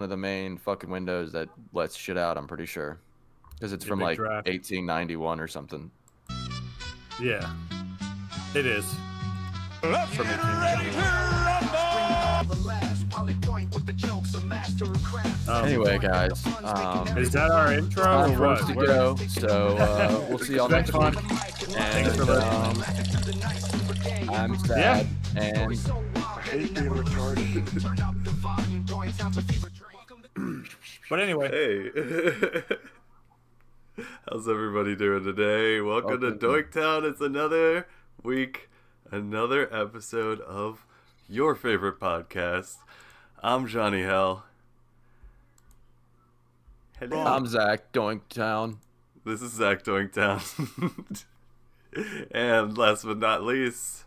of the main fucking windows that lets shit out. I'm pretty sure, because it's Yeah, from big like draft. 1891 or something. Yeah, it is. From 1891. Anyway, guys, Is that our intro time or for us what? to go. So we'll see y'all It's been next fun. week. Thanks for And listening. I'm sad. And But anyway, Hey, how's everybody doing today? Welcome to Doinktown. It's another week, another episode of your favorite podcast. I'm Johnny Hell. Hello. I'm Zach Doinktown. This is Zach Doinktown. And last but not least,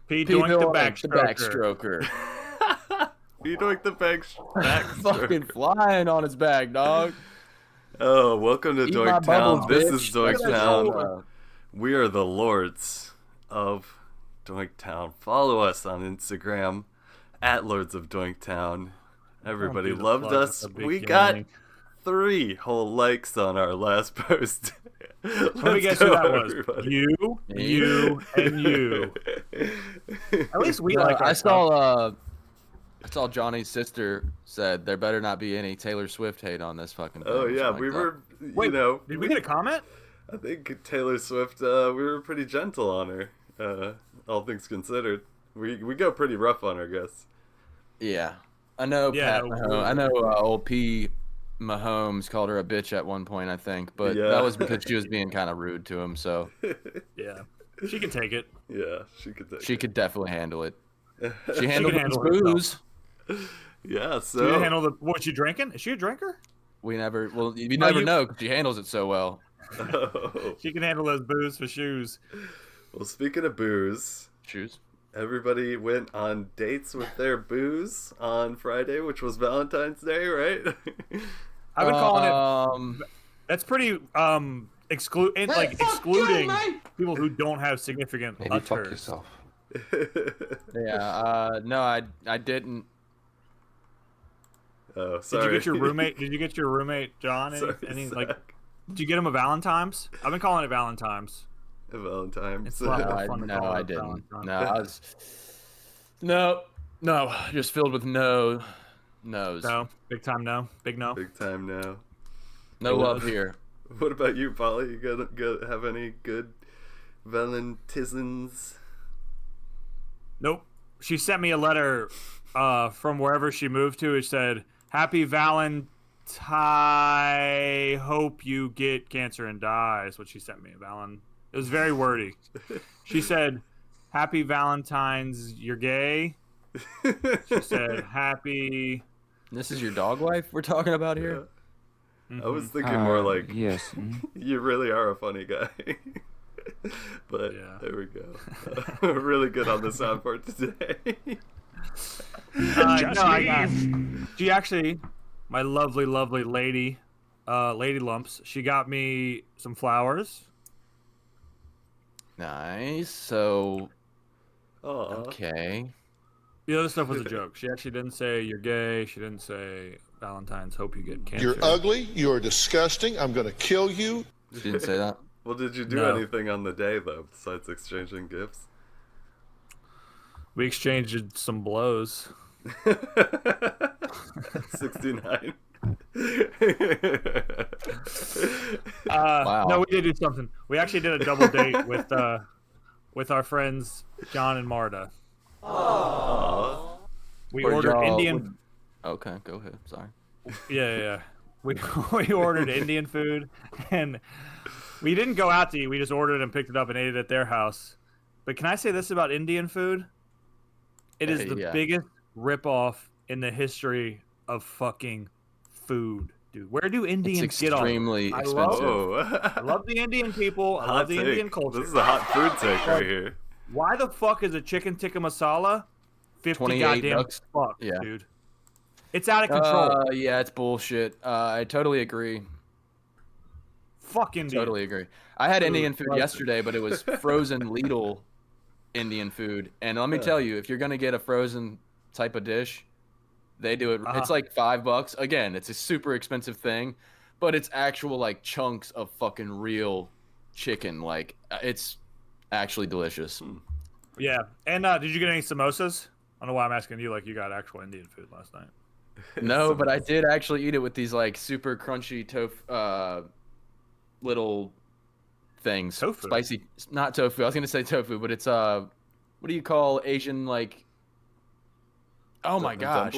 P. P. Doink the backstroker. P. Doink the backstroker. Fucking flying on his back, dog. Oh, welcome to Eat my Doinktown. bubbles, This bitch. is Look at that Doinktown. shoulder. We are the lords of Doinktown. Follow us on Instagram at Lords of Doinktown. Everybody Don't do the loved plug us. at the We got beginning. 3 whole likes on our last post. Let me guess who that was. You, and you. At least we like. I saw Johnny's sister said there better not be any Taylor Swift hate on this fucking thing. Oh or yeah, something we like that. were. Wait, you know, did we get a comment? I think Taylor Swift. We were pretty gentle on her. All things considered, we go pretty rough on her, I guess. Yeah, I know. Yeah, Pat no, Mahomes. I know old P. Mahomes called her a bitch at one point, I think, but Yeah. that was because she was being kind of rude to him. So Yeah, she can take it. Yeah, she could. Take she it. could definitely handle it. She can handled handle those booze. Yeah. So you So. handle the. What she drinking? Is she a drinker? We never. Well, you never know because she handles it so well. Oh. She can handle those booze for shoes. Well, speaking of booze, Shoes. everybody went on dates with their booze on Friday, which was Valentine's Day, right? I've been calling it. Um, That's pretty excluding people who don't have significant Maybe fuck utters. yourself. Yeah. No, I didn't. Oh, Did sorry. you get your roommate? Did you get your roommate John? Sorry, Any Zach. like? Did you get him a Valentine's? I've been calling it Valentine's. Valentine's. It's a lot more fun to No, call I it didn't. Valentine's. No, I was. No, just filled with no's. No, big time no, big no. Big time now. No love here. What about you, Polly? You got have any good Valentines? Nope. She sent me a letter from wherever she moved to. It said, "Happy Valentine. Hope you get cancer and die." Is what she sent me. It was very wordy. She said, "Happy Valentine's. You're gay." She said, "Happy." This is your dog wife we're talking about here? I was thinking more like, Yes. you really are a funny guy. But Yeah. there we go. We're really good on the sound part today. She actually, my lovely, lovely lady, Lady Lumps, she got me some flowers. Nice. So, Aw. okay. The other stuff was a joke. She actually didn't say you're gay. She didn't say Valentine's. Hope you get cancer. You're ugly. You're disgusting. I'm going to kill you. She didn't say that. Well, did you do No. anything on the day, though, besides exchanging gifts? We exchanged some blows. 69. Wow. No, we did do something. We actually did a double date with our friends John and Marta. We Or ordered y'all Indian. would- Okay, go ahead. Sorry. Yeah. We ordered Indian food, and we didn't go out to eat. We just ordered and picked it up and ate it at their house. But can I say this about Indian food? It is the Yeah. biggest ripoff in the history of fucking food, dude. Where do It's Indians get off? extremely I expensive. I love the Indian people. I Hot love the take. Indian culture. This is a hot food take right here. Why the fuck is a chicken tikka masala 50 $28 goddamn bucks? bucks, Yeah. dude? It's out of control. Yeah, it's bullshit. I totally agree. Fuck Indian. Totally agree. I had Indian food love it. yesterday, but it was frozen Lidl Indian food. And let me tell you, if you're gonna get a frozen type of dish, They do it. It's like $5. Again, it's a super expensive thing, but it's actual like chunks of fucking real chicken. Like it's actually delicious. Yeah. And did you get any samosas? I don't know why I'm asking you. Like you got actual Indian food last night. No, but I did actually eat it with these like super crunchy tofu, little things. Tofu? Spicy, not tofu. I was gonna say tofu, but it's what do you call Asian like? Oh my gosh,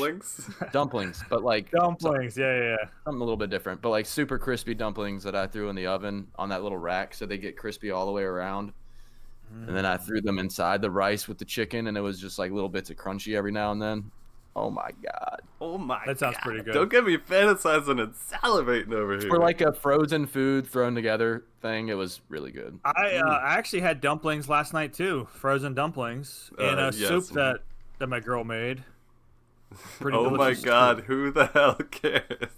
dumplings, but like dumplings. Yeah. Something a little bit different, but like super crispy dumplings that I threw in the oven on that little rack, so they get crispy all the way around. And then I threw them inside the rice with the chicken, and it was just like little bits of crunchy every now and then. Oh my god. Oh my. That sounds pretty good. Don't get me fantasizing and salivating over here. For like a frozen food thrown together thing, it was really good. I actually had dumplings last night too, frozen dumplings in a soup that my girl made. Pretty delicious my god, soup. who the hell cares?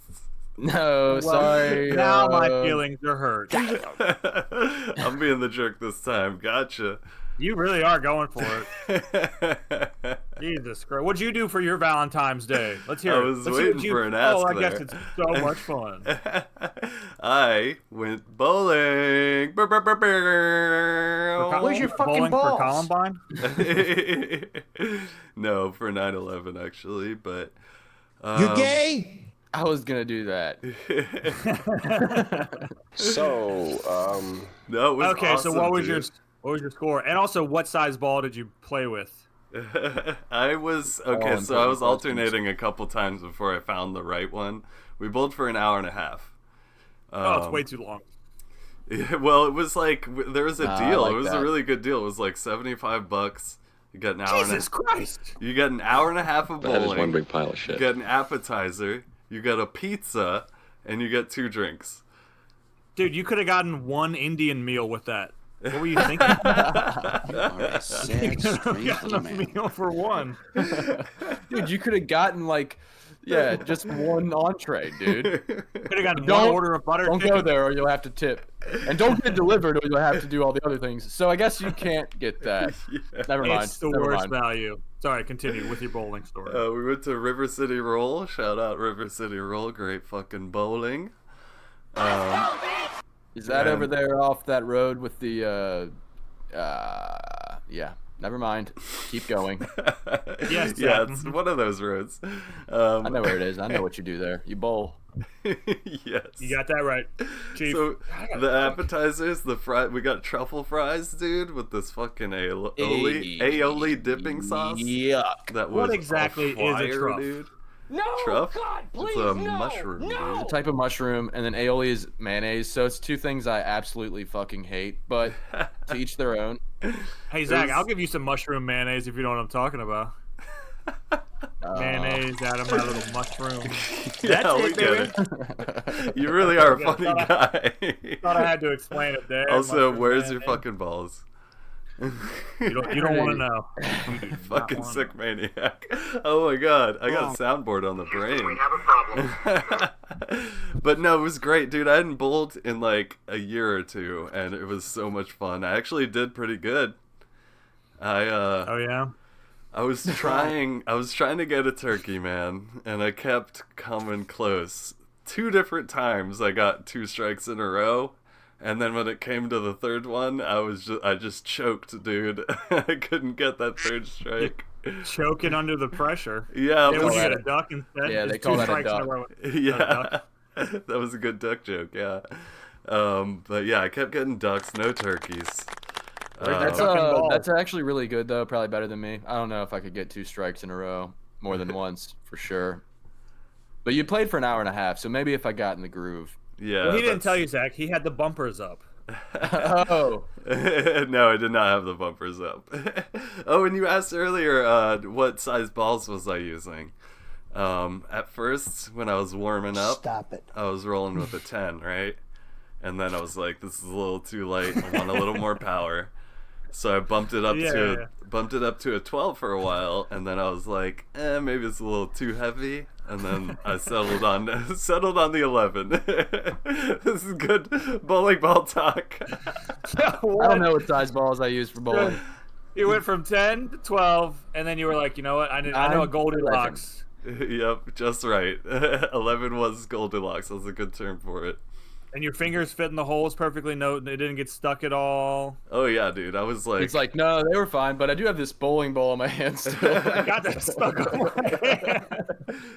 No, sorry. Now my feelings are hurt. I'm being the jerk this time. Gotcha. You really are going for it. Jesus Christ. What'd you do for your Valentine's Day? Let's hear it. I was waiting for an ask. Oh, I guess it's so much fun. I went bowling. Where's your fucking bowling balls? For Columbine? No, for 9/11 actually, but You gay? I was gonna do that. So, no, it was okay. awesome, So what was dude. your score? And also, what size ball did you play with? I was okay. So I was alternating a couple times before I found the right one. We bowled for an hour and a half. It's way too long. Yeah, well, it was like there was a deal. like It was that. a really good deal. It was like $75. You got an hour. Jesus Christ! You got an hour and a half of bowling. that is one big pile of shit. You get an appetizer. You get a pizza, and you get 2 drinks. Dude, you could have gotten one Indian meal with that. What were you thinking? You are a sad, strange Gotten little a man. meal for one. Dude, you could have gotten like, yeah, just one entree, dude. Could have gotten one Don't- order of butter Don't chicken. go there or you'll have to tip. And don't get delivered or you'll have to do all the other things. So I guess you can't get that. Never mind. It's the Never worst mind. value. Sorry, continue with your bowling story. We went to River City Roll. Shout out River City Roll. Great fucking bowling. Is that Man. over there off that road with the yeah. Never mind. Keep going. Yes, Yeah, Zach. it's one of those roads. I know where it is. I know what you do there. You bowl. Yes. You got that right, Chief. So the appetizers, the fry, we got truffle fries, dude, with this fucking aioli dipping sauce. Yuck. That was What exactly is a fire, truff? dude. No, Truff? God, please, It's a no, mushroom, no. dude. Type of mushroom, and then aioli is mayonnaise. So it's two things I absolutely fucking hate, but to each their own. Hey, Zach, was- I'll give you some mushroom mayonnaise if you know what I'm talking about. Mayonnaise out of my little mushroom. Yeah, That's we it, get baby. it. You really are a Okay, funny guy. Thought I had to explain it there. Also, Mushroom where's your mayonnaise. fucking balls? You don't want to know. You do not Fucking wanna sick maniac. Oh my god, I got a soundboard on the brain. We have a problem. But no, it was great, dude. I hadn't bowled in like a year or two, and it was so much fun. I actually did pretty good. Oh yeah. I was trying to get a turkey, man, and I kept coming close. 2 different times I got 2 strikes in a row, and then when it came to the third one, I just choked, dude. I couldn't get that 3rd strike. Choking under the pressure. Yeah, Then but- when you get a duck instead. Yeah, it's they call 2 that a strikes in duck. row. Yeah, that was a good duck joke. Yeah, but yeah, I kept getting ducks, no turkeys. That's Fucking ball. that's actually really good though. Probably better than me. I don't know if I could get 2 strikes in a row more than once for sure. But you played for an hour and a half, so maybe if I got in the groove. Yeah. Well, he didn't that's- tell you, Zach. He had the bumpers up. Oh, No, I did not have the bumpers up. Oh, and you asked earlier what size balls was I using. At first, when I was warming up, Stop it. I was rolling with a 10, right? And then I was like, this is a little too light. I want a little more power. So I bumped it up to a 12 for a while, and then I was like, maybe it's a little too heavy. And then I settled on the 11. This is good bowling ball talk. I don't know what size balls I use for bowling. You went from 10 to 12, and then you were like, you know what? I know a 9, Goldilocks. Yep, just right. 11 was Goldilocks. That's a good term for it. And your fingers fit in the holes perfectly. No, they didn't get stuck at all. Oh yeah, dude. I was like, It's like, no, they were fine, but I do have this bowling ball in my hand still. I got that stuck on my hand.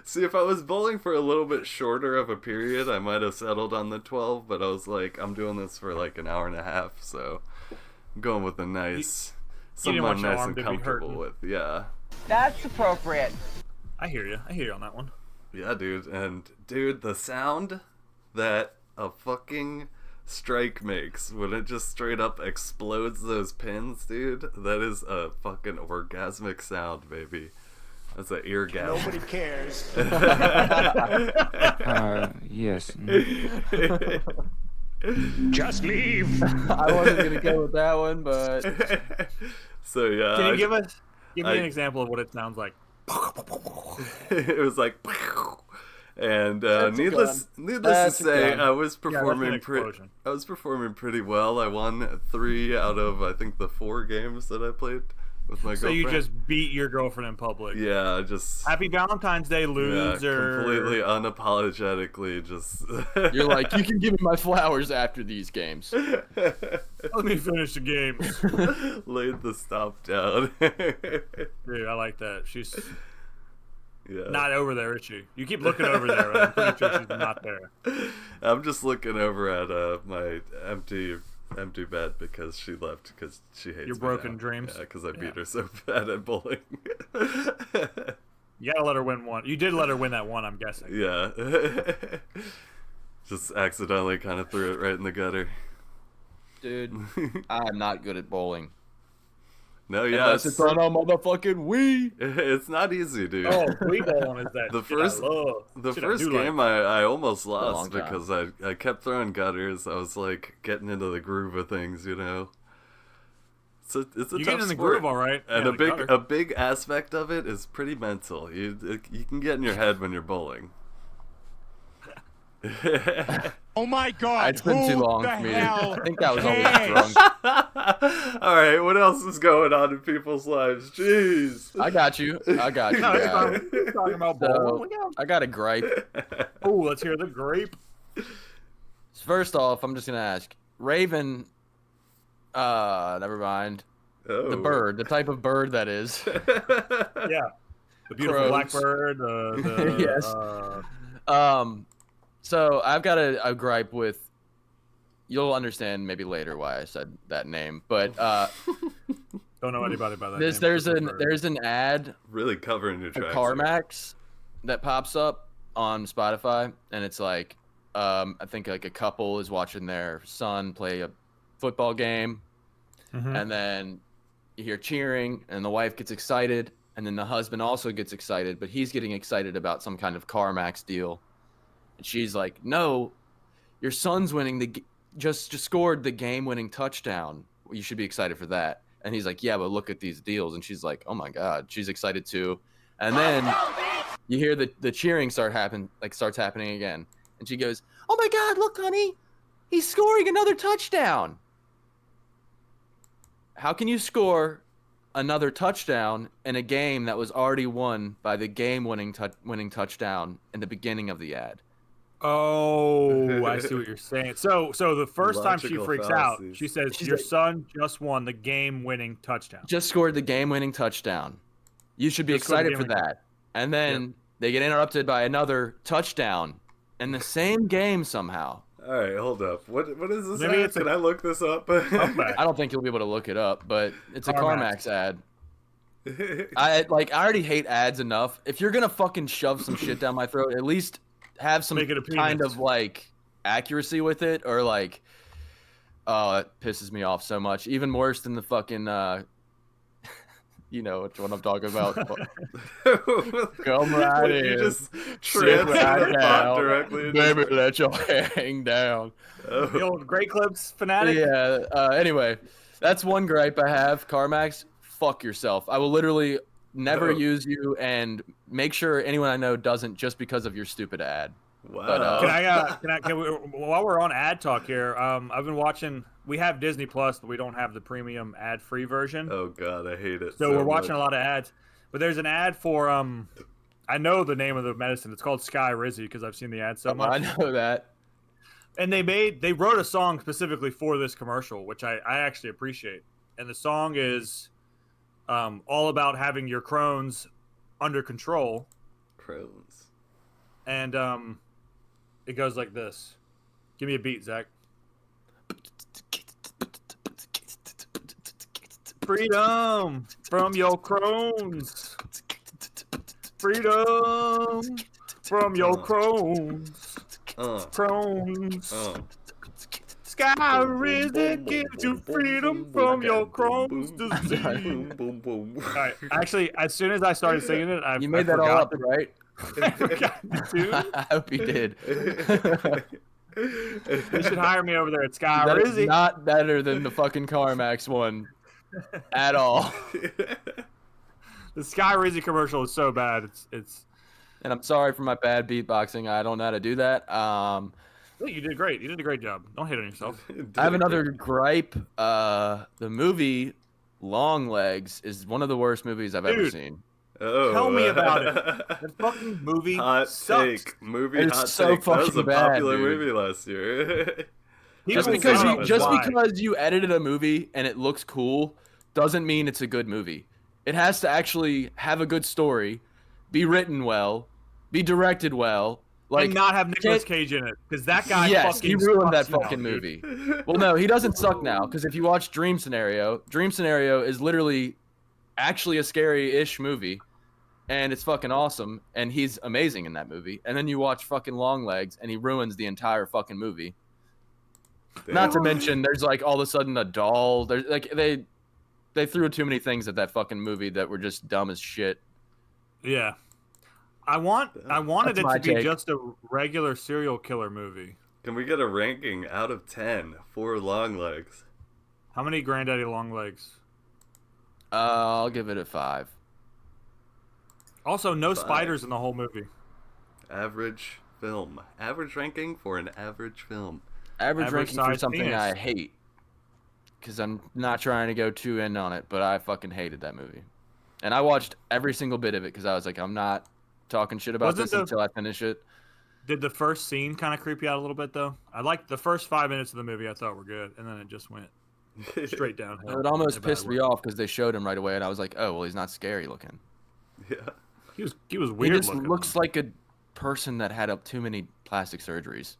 see, if I was bowling for a little bit shorter of a period, I might have settled on the 12. But I was like, I'm doing this for like an hour and a half, so I'm going with a nice, something I'm nice and comfortable with. Yeah. That's appropriate. I hear you. I hear you on that one. Yeah, dude. And dude, the sound that a fucking strike makes when it just straight up explodes those pins, dude, that is a fucking orgasmic sound, baby. That's an eargasm. Nobody cares. Yes. Just leave. I wasn't gonna go with that one, but So yeah. Can you give me an example of what it sounds like? It was like, and needless to say, I was performing pretty well. I won 3 out of I think the 4 games that I played with my girlfriend. So you just beat your girlfriend in public. Yeah, just Happy Valentine's Day, loser. completely unapologetically just. you're like, you can give me my flowers after these games. Let me finish the game. Laid the stop down. Dude, I like that. She's Yeah. not over there, is she? You keep looking over there, but I'm pretty sure she's not there. I'm just looking over at my empty bed because she left because she hates Your me broken now. dreams? Yeah, because I beat her so bad at bowling. You gotta let her win one. You did let her win that one, I'm guessing. Yeah. Just accidentally kind of threw it right in the gutter. Dude, I'm not good at bowling. No, yeah, Unless it's on a motherfucking Wii. it's not easy, dude. Oh, Wii bowling is that The shit first- I love. The Shit I first do game like. I almost lost long time. because I kept throwing gutters. I was like getting into the groove of things, you know. It's a You tough get in the sport. groove, all right. And Yeah, a the big gutter. a big aspect of it is pretty mental. You can get in your head when you're bowling. Oh my God! It's been too who long the for me. hell I think I was always cares? drunk. All right, what else is going on in people's lives? Jeez. I got you. I got you. No, it's guy. fine. We're talking about So, bowling. I got a gripe. Oh, let's hear the grape. First off, I'm just gonna ask Raven. Never mind. Oh. The bird, the type of bird that is. Yeah. The beautiful Crows. blackbird. Yes. So I've got a gripe with. You'll understand maybe later why I said that name, but Don't know anybody by that there's name. an ad Really covering your for tracks. CarMax that pops up on Spotify, and it's like I think like a couple is watching their son play a football game, and then you hear cheering, and the wife gets excited, and then the husband also gets excited, but he's getting excited about some kind of CarMax deal, and she's like, "No, your son's winning just scored the game-winning touchdown. You should be excited for that." And he's like, "Yeah, but look at these deals." And she's like, "Oh my God," she's excited too. And then you hear the cheering starts happening again, and she goes, "Oh my God, look, honey, he's scoring another touchdown." How can you score another touchdown in a game that was already won by the game-winning touchdown in the beginning of the ad? Oh, I see what you're saying. So the first time she Logical freaks fallacies. out, she says, She's "Your like- son just won the game-winning touchdown." Just scored the game-winning touchdown. You should be Just scored the excited for game-winning that. And then they get interrupted by another touchdown in the same game somehow. All right, hold up. What is this? Maybe ad? it's Can I look this up? Comeback. I don't think you'll be able to look it up, but it's a CarMax. CarMax ad. I already hate ads enough. If you're gonna fucking shove some shit down my throat, at least have some Make it kind appearance. of like accuracy with it, or like, oh, it pisses me off so much. Even worse than the fucking, you know which one I'm talking about. Come right You in. just Sit transfer right the thought down. directly into Baby, let your hang down. The old Great Clips fanatic. Yeah. Anyway, that's one gripe I have. CarMax, fuck yourself. I will literally never Oh. use you, and make sure anyone I know doesn't just because of your stupid ad. Wow. But, Can we, while we're on ad talk here, I've been watching. We have Disney Plus, but we don't have the premium ad-free version. Oh God, I hate it. So we're watching much. a lot of ads. But there's an ad for I know the name of the medicine. It's called Sky Rizzy because I've seen the ad so much. I know that. And they wrote a song specifically for this commercial, which I actually appreciate. And the song is all about having your Crohn's under control. Crohn's. And it goes like this. Give me a beat, Zach. Freedom from your Crohn's. Freedom from your Crohn's. Crohn's. Sky Risen gives you freedom from your Crohn's disease. Boom, boom. All right. Actually, as soon as I started singing it, You made that all up, right? I forgot the tune. I hope you did. You should hire me over there at Sky That is Rizzy. not better than the fucking CarMax one at all. The Sky Rizzy commercial is so bad. It's. And I'm sorry for my bad beatboxing. I don't know how to do that. You did great. You did a great job. Don't hate on yourself. I have another gripe. The movie Long Legs is one of the worst movies I've ever seen. Oh. Tell me about it. The fucking movie Hot sucks. take. Movie It's hot so take. That was a fucking bad, popular dude. movie last year. Just People because love it. because you edited a movie and it looks cool doesn't mean it's a good movie. It has to actually have a good story, be written well, be directed well, And not have Nicolas Cage in it, because that guy yes, fucking he ruined that sucks now, fucking dude. movie. Well, no, he doesn't suck now, because if you watch Dream Scenario is literally actually a scary-ish movie, and it's fucking awesome, and he's amazing in that movie. And then you watch fucking Long Legs, and he ruins the entire fucking movie. Damn. Not to mention, there's like all of a sudden a doll. There's like they threw too many things at that fucking movie that were just dumb as shit. Yeah. I wanted That's it my to be take. just a regular serial killer movie. Can we get a ranking out of 10 for Long Legs? How many Granddaddy Long Legs? I'll give it a 5. Also, no 5. spiders in the whole movie. Average film. Average ranking for an average film. Average ranking for size something penis. I hate. Because I'm not trying to go too in on it, but I fucking hated that movie. And I watched every single bit of it because I was like, I'm not talking shit about this until I finish it. Did the first scene kind of creep you out a little bit, though? I liked the first 5 minutes of the movie. I thought were good, and then it just went straight downhill. It almost in a bad pissed me way. off because they showed him right away, and I was like, oh, well, he's not scary looking. Yeah. He was He weird just looking. looks like a person that had too many plastic surgeries.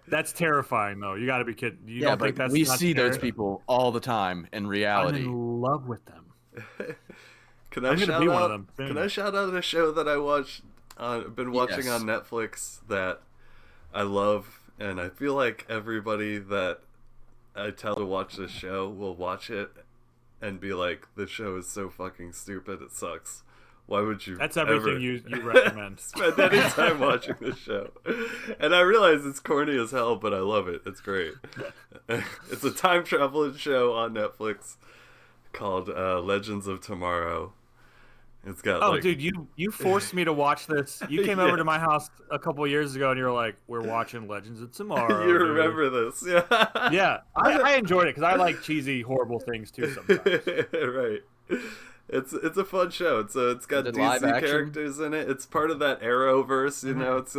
That's terrifying, though. You got to be kidding. You Yeah, don't think but that's we not see those scary? people all the time in I'm reality. in love with them. Can I I'm gonna shout be out? one of them soon. Can I shout out a show that I watched? Been watching Yes. on Netflix that I love, and I feel like everybody that I tell to watch this show will watch it and be like, "This show is so fucking stupid. It sucks. Why would you?" That's everything ever you recommend. spend any time watching this show? And I realize it's corny as hell, but I love it. It's great. It's a time traveling show on Netflix called Legends of Tomorrow. It's got Oh, dude, you forced me to watch this. You came over Yeah. to my house a couple years ago, and you were like, "We're watching Legends of Tomorrow." you dude." remember this, yeah? Yeah, I enjoyed it because I like cheesy, horrible things too sometimes. Right. It's a fun show. It's got Is it live DC action? characters in it. It's part of that Arrowverse, you know. It's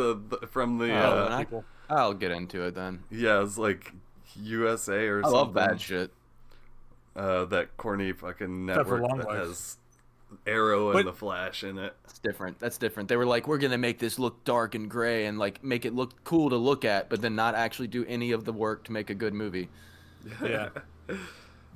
from the I'll get into it then. yeah, it's like USA or I something. love bad shit. That corny fucking Except for network Long that Legs. has Arrow and But- the Flash in it. It's different. That's different. They were like, we're gonna make this look dark and gray and like make it look cool to look at, but then not actually do any of the work to make a good movie. Yeah.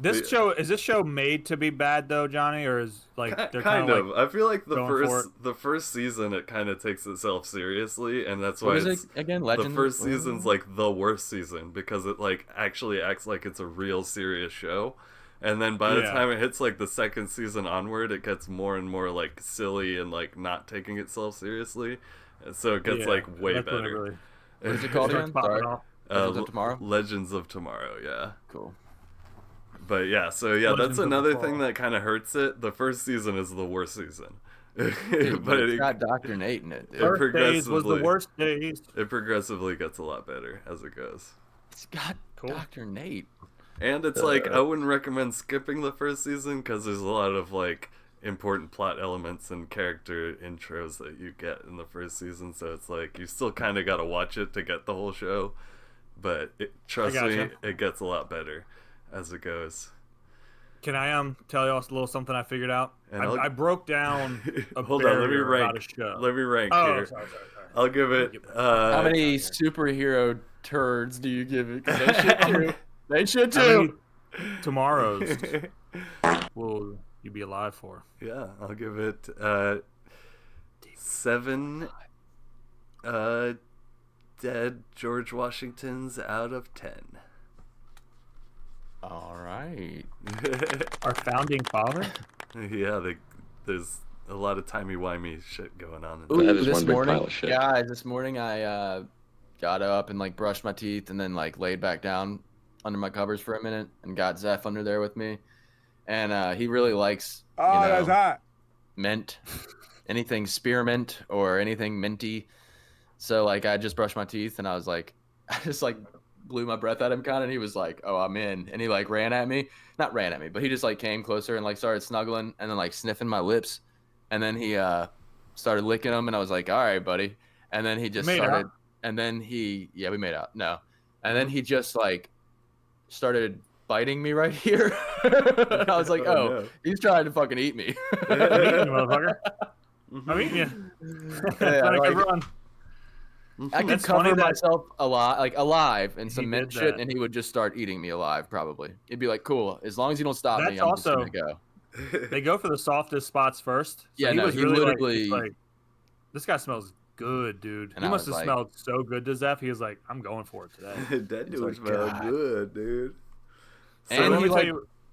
This show made to be bad though, Johnny, or is like they're kind of. like I feel like going for the first season it kind of takes itself seriously, and that's What why is it's it again? the Legend. first season's like the worst season because it like actually acts like it's a real serious show. And then by the Yeah. time it hits like the second season onward, it gets more and more like silly and like not taking itself seriously. And so it gets yeah, like way that's when it better. really What is it called starts again? popping Sorry. off. Legends of Tomorrow? Legends of Tomorrow, yeah. Cool. But yeah, so yeah, Legends that's of another Tomorrow. thing that kind of hurts it. The first season is the worst season. Dude, but it's it, got Dr. Nate in it. Dude. It First days was the progressively- worst days. it progressively gets a lot better as it goes. It's got Cool. Dr. Nate. And it's like I wouldn't recommend skipping the first season because there's a lot of like important plot elements and character intros that you get in the first season, so it's like you still kind of got to watch it to get the whole show, but trust me, it gets a lot better as it goes. Can I tell y'all a little something I figured out? I broke down a hold on, let me about a show. rank here. Sorry. I'll give it how many superhero turds do you give it? 'Cause they should too. Tomorrow's will you be alive for? Yeah, I'll give it 7 dead George Washingtons out of 10. All right. Our founding father? Yeah, there's a lot of timey-wimey shit going on. Ooh, That is this one big morning, pile of shit. guys, this morning I got up and like brushed my teeth and then like laid back down under my covers for a minute and got Zeph under there with me. And he really likes that's hot. mint, anything spearmint or anything minty. So like I just brushed my teeth and I was like, I just like blew my breath at him kind of, and he was like, oh, I'm in. And he like not ran at me, but he just like came closer and like started snuggling and then like sniffing my lips. And then he started licking them and I was like, all right, buddy. And then he just started, and then we made out. No. And then he just like started biting me right here. And I was like, oh, no. He's trying to fucking eat me. I'm eating you, motherfucker. I'm eating you. Yeah, I could cover myself alive in some mint shit, and he would just start eating me alive, probably. He'd be like, cool, as long as you don't stop me, I'm just going to go. They go for the softest spots first. So yeah, he literally... like, this guy smells good, dude. He must have smelled so good to Zeph. He was like, I'm going for it today. That dude smells good, dude. So and he like,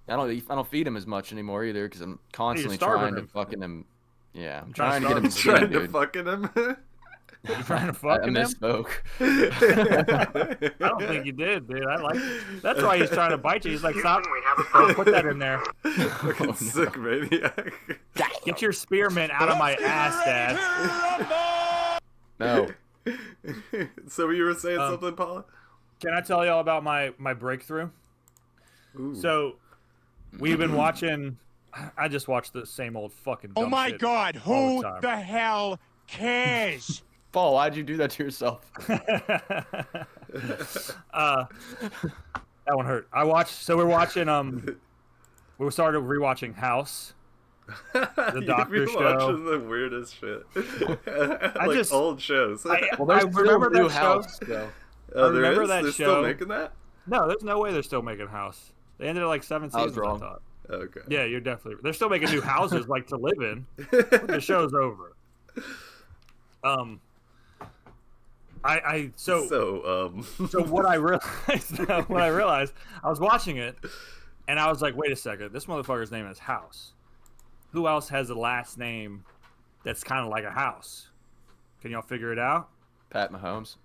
I don't feed him as much anymore either because I'm constantly trying to fucking him. Yeah, I'm trying to get him. Trying to fucking him. You trying to fuck him? I misspoke. I don't think you did, dude. I like it. That's why he's trying to bite you. He's like, stop. Put that in there. Fucking sick maniac. Get your spearmint out of my ass, Dad. No. So you were saying something, Paula? Can I tell y'all about my breakthrough? Ooh. So we've been watching. I just watched the same old fucking. Oh my God! Who the hell cares? Paul, why'd you do that to yourself? That one hurt. We're watching. We started rewatching House, the doctor show. Watching the weirdest shit. Like old shows. I remember that House, show. I remember that they're show. Still making that? No, there's no way they're still making House. They ended at like 7 seasons. I was wrong. I thought. Okay. Yeah, you're definitely. They're still making new houses like to live in. The show's over. So what I realized, I was watching it, and I was like, wait a second, this motherfucker's name is House. Who else has a last name that's kind of like a house? Can y'all figure it out? Pat Mahomes.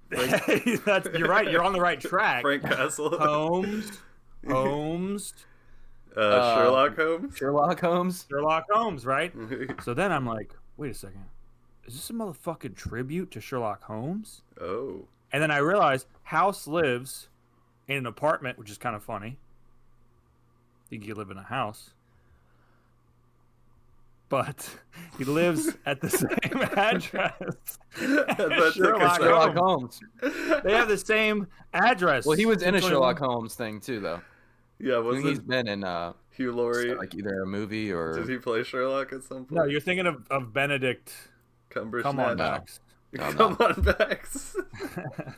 You're right. You're on the right track. Frank Castle. Holmes. Sherlock Holmes. Sherlock Holmes, right? So then I'm like, wait a second. Is this a motherfucking tribute to Sherlock Holmes? Oh. And then I realized House lives in an apartment, which is kind of funny. You can live in a house. But he lives at the same address as Sherlock Holmes. They have the same address. Well, he was in a Sherlock Holmes thing too, though. Yeah, he's been in Hugh Laurie, like either a movie or. Did he play Sherlock at some point? No, you're thinking of Benedict. Come on, Max. Come on, Max.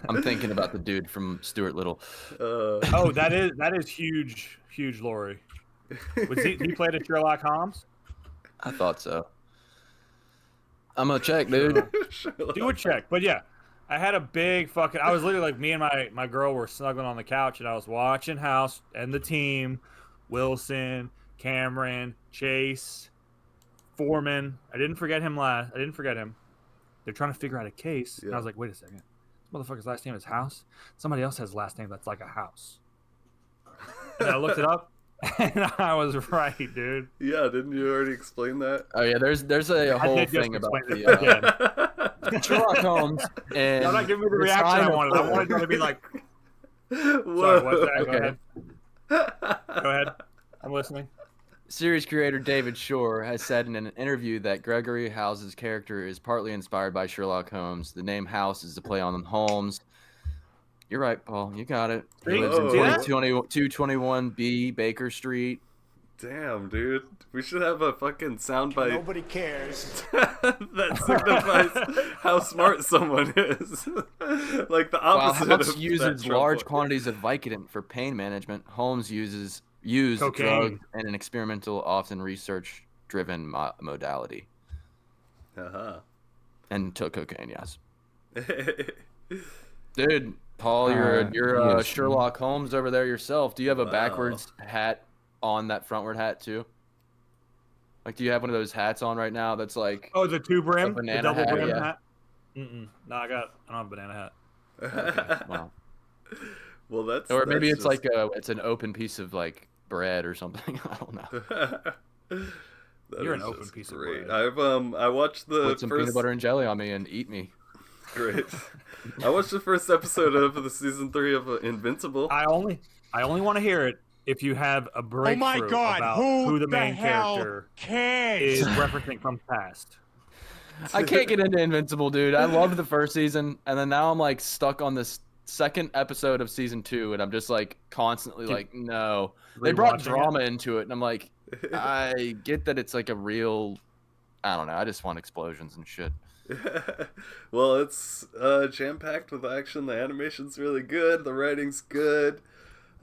I'm thinking about the dude from Stuart Little. Oh, that is huge Laurie. Was he played a Sherlock Holmes? I thought so. I'm gonna check, dude. Do a check. But yeah, I had a big fucking. I was literally like, me and my girl were snuggling on the couch, and I was watching House and the team, Wilson, Cameron, Chase, Foreman. I didn't forget him. They're trying to figure out a case, and I was like, wait a second, this motherfucker's last name is House. Somebody else has a last name that's like a house. And I looked it up. And I was right, dude. Yeah, didn't you already explain that? Oh yeah, there's a whole thing about the Sherlock Holmes. And you're not giving me the reaction I wanted. I wanted you to be like, whoa. Sorry, what's that? Okay. Go ahead. I'm listening. Series creator David Shore has said in an interview that Gregory House's character is partly inspired by Sherlock Holmes. The name House is a play on Holmes. You're right, Paul. You got it. He lives in 221B Baker Street. Damn, dude. We should have a fucking soundbite. Nobody cares. that signifies how smart someone is. Like the opposite House of uses that large Trump quantities of Vicodin for pain management. Holmes used Cocaine. drugs and an experimental, often research-driven modality. Uh-huh. And took cocaine, yes. Dude, Paul, you're Sherlock Holmes over there yourself. Do you have a backwards hat on that frontward hat too? Like, do you have one of those hats on right now that's like the two brim, the banana double hat, brim yeah. hat? No, I don't have a banana hat. Okay, wow. Well, that's Or maybe it's just... like it's an open piece of like bread or something. I don't know. You're an open piece of bread. I watched the Put some first... peanut butter and jelly on me and eat me. Great. I watched the first episode of the season 3 of Invincible. I only want to hear it if you have a breakthrough Oh my God! about Who the main hell character cares? is referencing from the past. I can't get into Invincible, dude. I loved the first season, and then now I'm like stuck on this second episode of season 2, and I'm just like constantly like, no. They brought drama into it, and I'm like, I get that it's like a real, I don't know. I just want explosions and shit. Well, it's jam-packed with action. The animation's really good. The writing's good.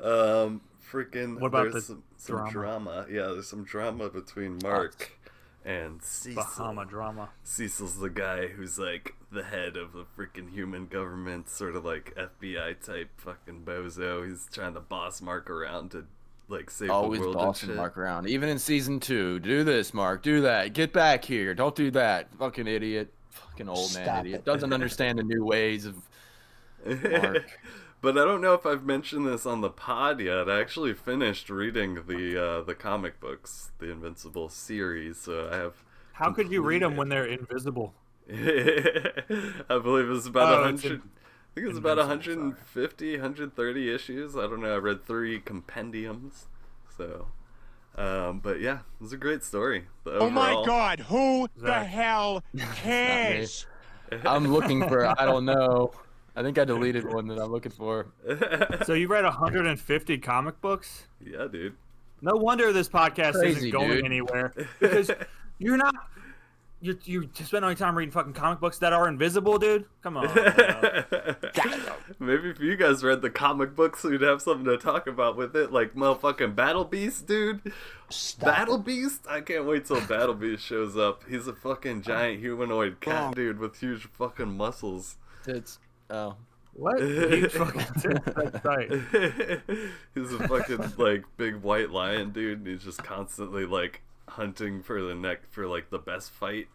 Freaking. What about there's the some drama? Yeah, there's some drama between Mark and Cecil. Bahama drama. Cecil's the guy who's like the head of the freaking human government, sort of like FBI type fucking bozo. He's trying to boss Mark around to like save Always the world bossing and shit. Mark around. Even in season 2, do this, Mark. Do that. Get back here. Don't do that. Fucking idiot. Fucking old man Stop idiot. it. Doesn't understand the new ways of Mark. But I don't know if I've mentioned this on the pod yet. I actually finished reading the comic books, the Invincible series. So I have. How could you read them when they're invisible? I believe it was about 100. I think it was about Invincible, 150, 130 issues. I don't know. I read 3 compendiums. So, but yeah, it was a great story. Oh my God! Who the Zach. hell cares? I'm looking for, I don't know. I think I deleted one that I'm looking for. So you read 150 comic books? Yeah, dude. No wonder this podcast Crazy, isn't going dude. anywhere because you're not. You spend all your time reading fucking comic books that are invisible, dude. Come on. Maybe if you guys read the comic books, we'd have something to talk about with it, like motherfucking Battle Beast, dude. Battle Beast? I can't wait till Battle Beast shows up. He's a fucking giant humanoid cat dude with huge fucking muscles. It's What? Huge fucking that's right. He's a fucking like big white lion dude, and he's just constantly like hunting for like the best fight.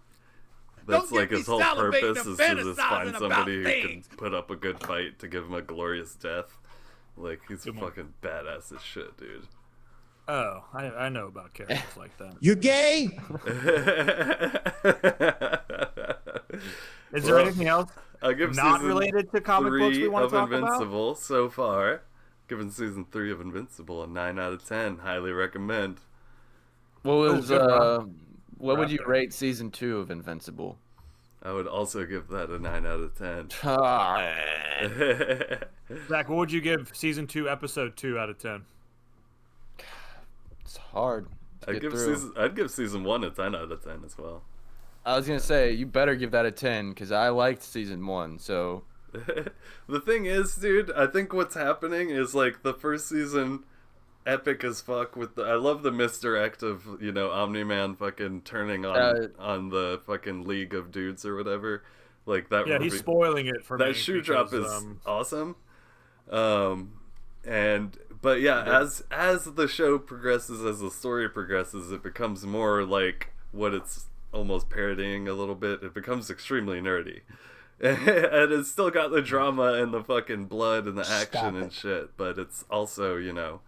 That's like his whole purpose is to just find somebody who can put up a good fight to give him a glorious death. Like he's fucking badass as shit, dude. Oh, I know about characters like that. You gay? Is there anything else I'll give not season related to comic books we 3 want of to talk about? Invincible so far. Given season 3 of Invincible a 9 out of 10. Highly recommend. what was good, Rob. what would you Wrap rate season 2 of Invincible? I would also give that a 9 out of 10. Zach, what would you give season 2, episode 2 out of 10? It's hard to I'd get give through. season 1 a 10 out of 10 as well. I was gonna say you better give that a 10 because I liked season 1. So The thing is, dude, I think what's happening is like the first season epic as fuck with I love the misdirect of, you know, Omni-Man fucking turning on the fucking League of Dudes or whatever. Like that. Yeah, he's spoiling it for me. That shoe drop is awesome. But yeah, as the show progresses, as the story progresses, it becomes more like what it's almost parodying a little bit. It becomes extremely nerdy. And it's still got the drama and the fucking blood and the action and shit, but it's also, you know,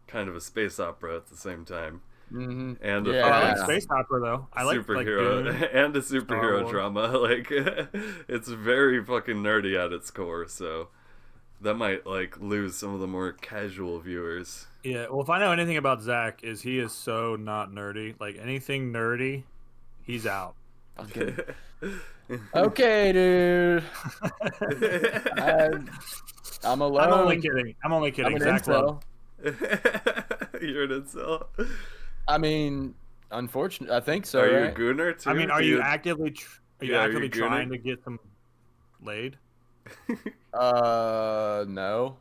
kind of a space opera at the same time. mm-hmm. And I like space opera though. I like superhero like, Dune, and a superhero Wars. drama. Like it's very fucking nerdy at its core. So that might like lose some of the more casual viewers. Yeah, well, if I know anything about Zach, is he is so not nerdy. Like anything nerdy, he's out. Okay, okay, dude. I'm alone. I'm only kidding. I'm only kidding. I'm an Zach Lowe. incel. You're an incel. I mean, unfortunately, I think so. Are you a right? gooner too? I mean, are Do you actively you trying gooning? to get them laid? No.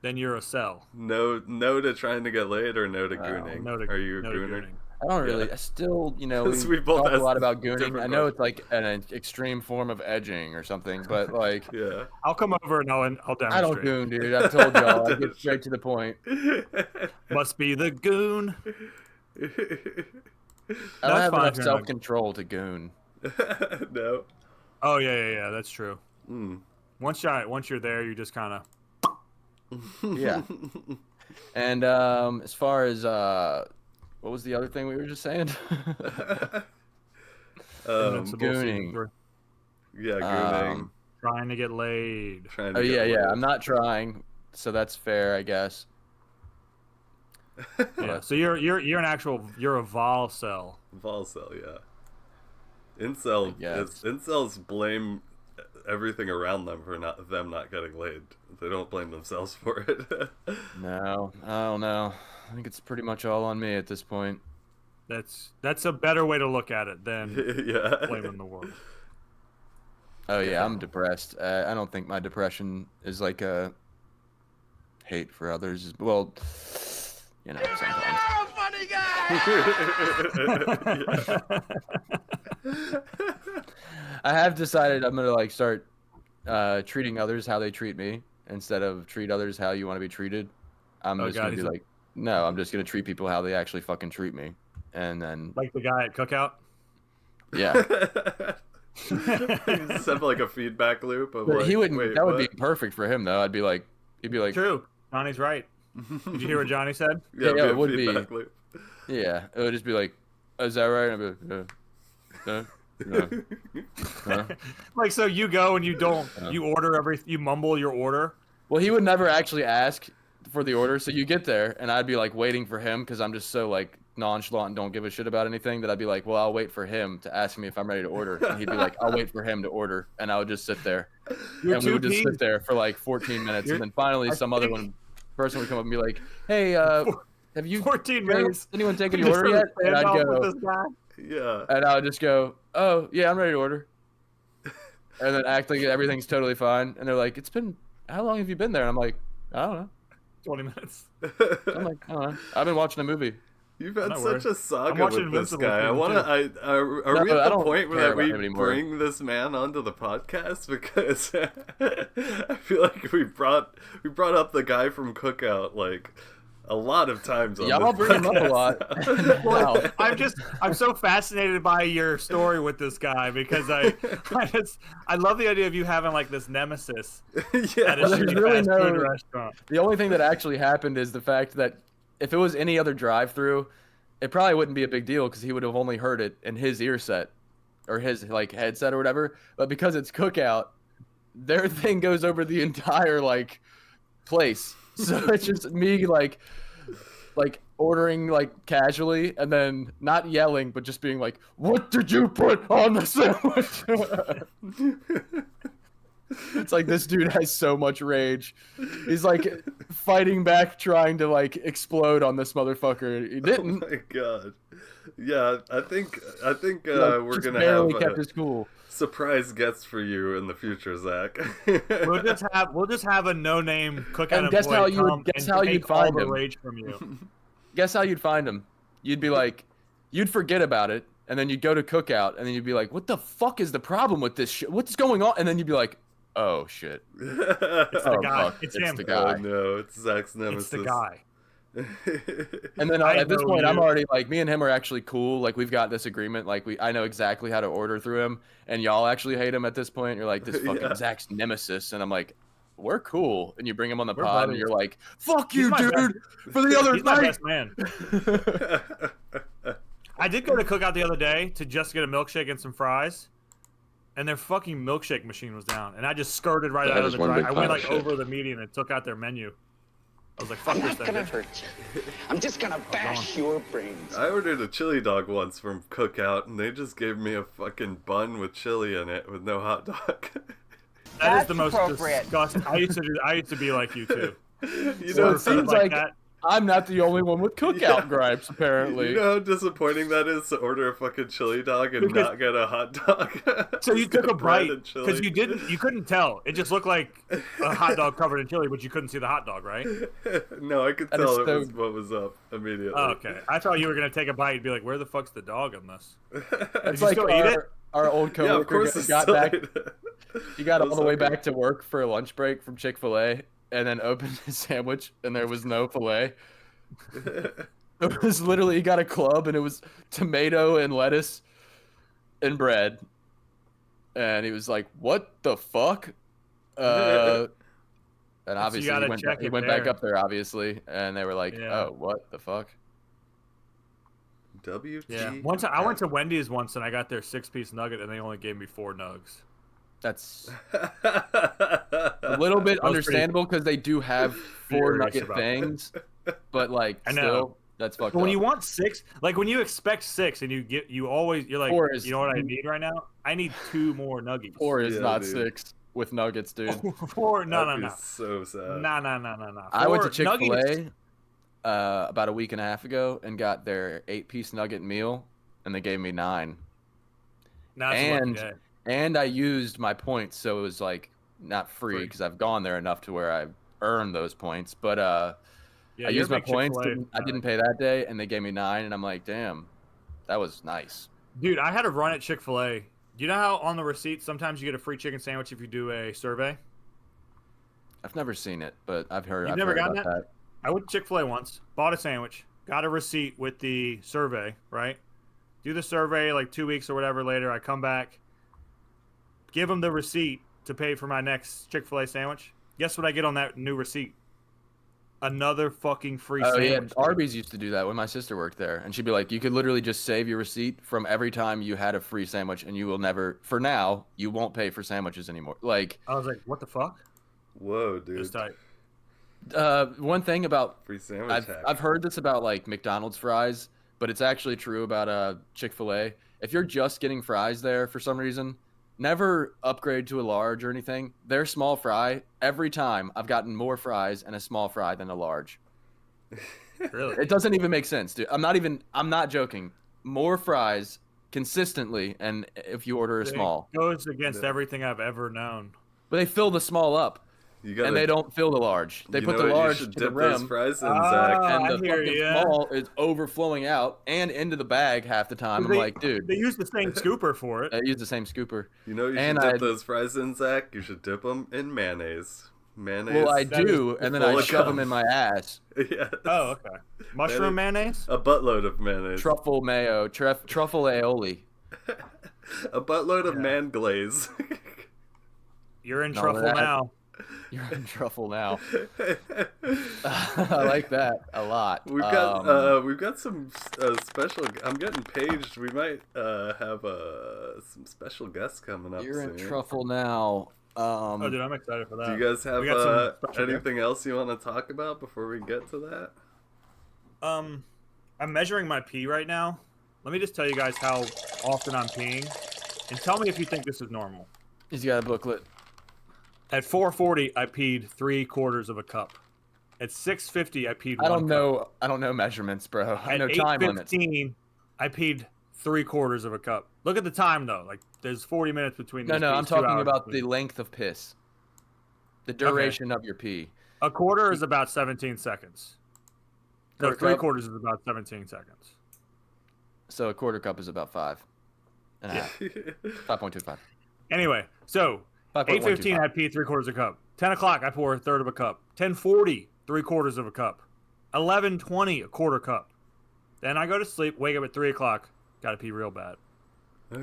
Then you're a cell. No to trying to get laid or no to gooning? No to, Are you a no to gooner? gooning. I don't really. Yeah. I still, we We both talk a asked lot about gooning. different I know it's like an extreme form of edging or something, but like, Yeah. I'll come over and I'll demonstrate. I don't goon, dude. I've told y'all. I get straight to the point. Must be the goon. I don't That's have fine enough if you're not- self-control to goon. No. Oh yeah. That's true. Mm. Once you're there, you just kind of. Yeah. And as far as what was the other thing we were just saying? Gooning. Yeah, gooning. Trying to get laid. Trying to Oh get yeah, laid. I'm not trying, so that's fair, I guess. Yeah. So you're a vol cell. Volcel, yeah. Incels blame everything around them for them not getting laid. They don't blame themselves for it. No, I don't know. I think it's pretty much all on me at this point. That's a better way to look at it than Yeah. blaming the world. Oh yeah, I'm depressed. I don't think my depression is like a hate for others. Well, sometimes. I have decided I'm gonna like start treating others how they treat me instead of treat others how you want to be treated. I'm just gonna be like, no, I'm just gonna treat people how they actually fucking treat me, and then Like the guy at Cookout. yeah. You just have like a feedback loop of But like, he wouldn't. wait, that would what? be perfect for him though. He'd be like, True. Johnny's right. Did you hear what Johnny said? Yeah, be it a would be. feedback loop. yeah, it would just be like, oh, is that right? And I'd be like, no. Like, so you go and you don't, you order you mumble your order. Well, he would never actually ask for the order, so you get there, and I'd be like waiting for him because I'm just so like nonchalant and don't give a shit about anything that I'd be like, well, I'll wait for him to ask me if I'm ready to order, and he'd be like, I'll wait for him to order, and I would just sit there, and we would just sit there for like 14 minutes, and then finally some other person would come up and be like, hey, have you 14 minutes? anyone taken your order yet? And I'd go, Yeah. and I would just go, oh yeah, I'm ready to order, and then act like everything's totally fine, and they're like, it's been, how long have you been there? And I'm like, I don't know. 20 minutes. I'm like, I don't know. I've been watching a movie. You've had Not such worried. a I'm saga watching with this Invincible guy. I season want to. Are we No, I at the don't point care that we about him anymore. bring this man onto the podcast because I feel like we brought up the guy from Cookout like a lot of times. On Yeah, this I'll bring him up a podcast. lot. Well, I'm so fascinated by your story with this guy because I love the idea of you having like this nemesis Yeah. at a Well, there's shitty really fast food no- restaurant. The only thing that actually happened is the fact that if it was any other drive-through, it probably wouldn't be a big deal because he would have only heard it in his ear set or his like headset or whatever. But because it's Cookout, their thing goes over the entire like place. So it's just me like ordering like casually and then not yelling but just being like, what did you put on the sandwich? It's like this dude has so much rage. He's like fighting back, trying to like explode on this motherfucker. He didn't. Oh my god. Yeah, I think Like, we're just gonna barely have kept a his cool. surprise guest for you in the future, Zach. We'll just have a no-name Cookout And guess employee how you would- come guess and how take you'd find all the him. rage from you. Guess how you'd find him? You'd be like, you'd forget about it, and then you'd go to Cookout, and then you'd be like, what the fuck is the problem with this shit? What's going on? And then you'd be like, oh shit. It's the guy. Fuck, It's it's him. the Oh guy. no, it's Zach's nemesis. It's the guy. And then I at this know point, I'm you. already like, me and him are actually cool. Like we've got this agreement. Like I know exactly how to order through him, and y'all actually hate him at this point. You're like, this fucking Yeah. Zach's nemesis, and I'm like, we're cool. And you bring him on the We're pod, and buddies. you're like, fuck He's you, my dude, best- for the other He's my night. best man. I did go to Cookout the other day to just get a milkshake and some fries. and their fucking milkshake machine was down, and I just skirted right That out of is the one drive. big I went pile like of shit. over the median and took out their menu. I was like, "Fuck I'm this not thing." gonna hurt you. I'm just gonna bash your brains. I ordered a chili dog once from Cookout, and they just gave me a fucking bun with chili in it with no hot dog. That is the most appropriate. disgusting. I used to be like you too. You So know, it seems like that. I'm not the only one with cookout gripes, apparently. You know how disappointing that is to order a fucking chili dog and Because- not get a hot dog? So you Just took get a bread bite and chili. because you couldn't tell. It just looked like a hot dog covered in chili, but you couldn't see the hot dog, right? No, I could That tell is it so- was what was up immediately. Oh, okay. I thought you were gonna take a bite and be like, "Where the fuck's the dog on this?" It's you like still eat it? our old Yeah, of coworker course it's got still back. ate it. He got all That's the way okay. back to work for a lunch break from Chick-fil-A, and then opened his sandwich, and there was no filet. It was literally, he got a club, and it was tomato and lettuce and bread. And he was like, "What the fuck?" And obviously gotta he went, check he it went back there. up there, obviously, and they were like, Yeah. "Oh, what the fuck?" WT. Yeah. One time I went to Wendy's once and I got their 6-piece nugget and they only gave me 4 nugs. That's a little bit I was understandable because they do have 4 furious nugget about things, but like I know. still, that's fucked But when up. you want 6, like when you expect 6 and you're like, 4 is- you know what I need right now? I need 2 more nuggies. 4 is Yeah, not dude. 6 with nuggets, dude. 4? No. That'd be so sad. No. I went to 4 nuggets- Chick-fil-A about a week and a half ago and got their 8-piece nugget meal, and they gave me 9. No, it's a lucky And day. and I used my points, so it was like not free because I've gone there enough to where I earned those points. But Yeah, I you're used a my big points. Chick-fil-A I didn't pay that day, and they gave me 9, and I'm like, damn, that was nice. Dude, I had a run at Chick-fil-A. You know how on the receipt sometimes you get a free chicken sandwich if you do a survey? I've never seen it, but I've heard. You've I've never heard gotten about that? I went to Chick-fil-A once, bought a sandwich, got a receipt with the survey, right? Do the survey like 2 weeks or whatever later. I come back, give them the receipt to pay for my next Chick-fil-A sandwich. Guess what I get on that new receipt? Another fucking free Oh yeah, sandwich. Arby's used to do that when my sister worked there, and she'd be like, "You could literally just save your receipt from every time you had a free sandwich, and you will never, for now, you won't pay for sandwiches anymore." Like, I was like, what the fuck? Whoa, dude. Just tight. one thing about Free sandwich hack. I've heard this about like McDonald's fries, but it's actually true about Chick-fil-A. If you're just getting fries there for some reason, never upgrade to a large or anything. Their small fry, every time I've gotten more fries and a small fry than a large. Really? It doesn't even make sense, dude. I'm not joking. More fries consistently, and if you order a small. It goes against everything I've ever known. But they fill the small up, You gotta, and they don't fill the large. They you put know the what, large you should to the dip those rim, fries in, Ah, Zach. and I the hear fucking ya. small is overflowing out and into the bag half the time. I'm They- like, dude, They use the same scooper for it. I use the same scooper. You know, you should And dip I- those fries in, Zach. You should dip them in mayonnaise. Mayonnaise. Well, I That do, is and then full I of shove cum. them in my ass. Yes. Oh, okay. Mushroom mayonnaise? A buttload of mayonnaise. Truffle mayo, truffle aioli. A buttload of Yeah. man glaze. You're in No, truffle that- now. You're in truffle now. I like that a lot. We've got some special. I'm getting paged. We might have some special guests coming up You're in soon. truffle now. Oh, dude, I'm excited for that. Do you guys have We got some special anything else you want to talk about before we get to that? I'm measuring my pee right now. Let me just tell you guys how often I'm peeing, and tell me if you think this is normal. He's got a booklet. At 4:40, I peed 3/4 of a cup. At 6:50, I peed. I don't 1 know. I don't know measurements, bro. I At know time limits. 8:15, I peed 3/4 of a cup. Look at the time though. Like there's 40 minutes between. No, these no. pees, I'm 2 talking hours about the between. length of piss. The duration of your pee. A quarter is about 17 seconds. No, Quarter cup? 3/4 is about 17 seconds. So a quarter cup is about 5 and a half. 5.25. Anyway, so 8:15, I pee 3/4 a cup. 10 o'clock, I pour 1/3 of a cup. 10:40, 3/4 of a cup. 11:20, a quarter cup. Then I go to sleep, wake up at 3 o'clock, gotta pee real bad.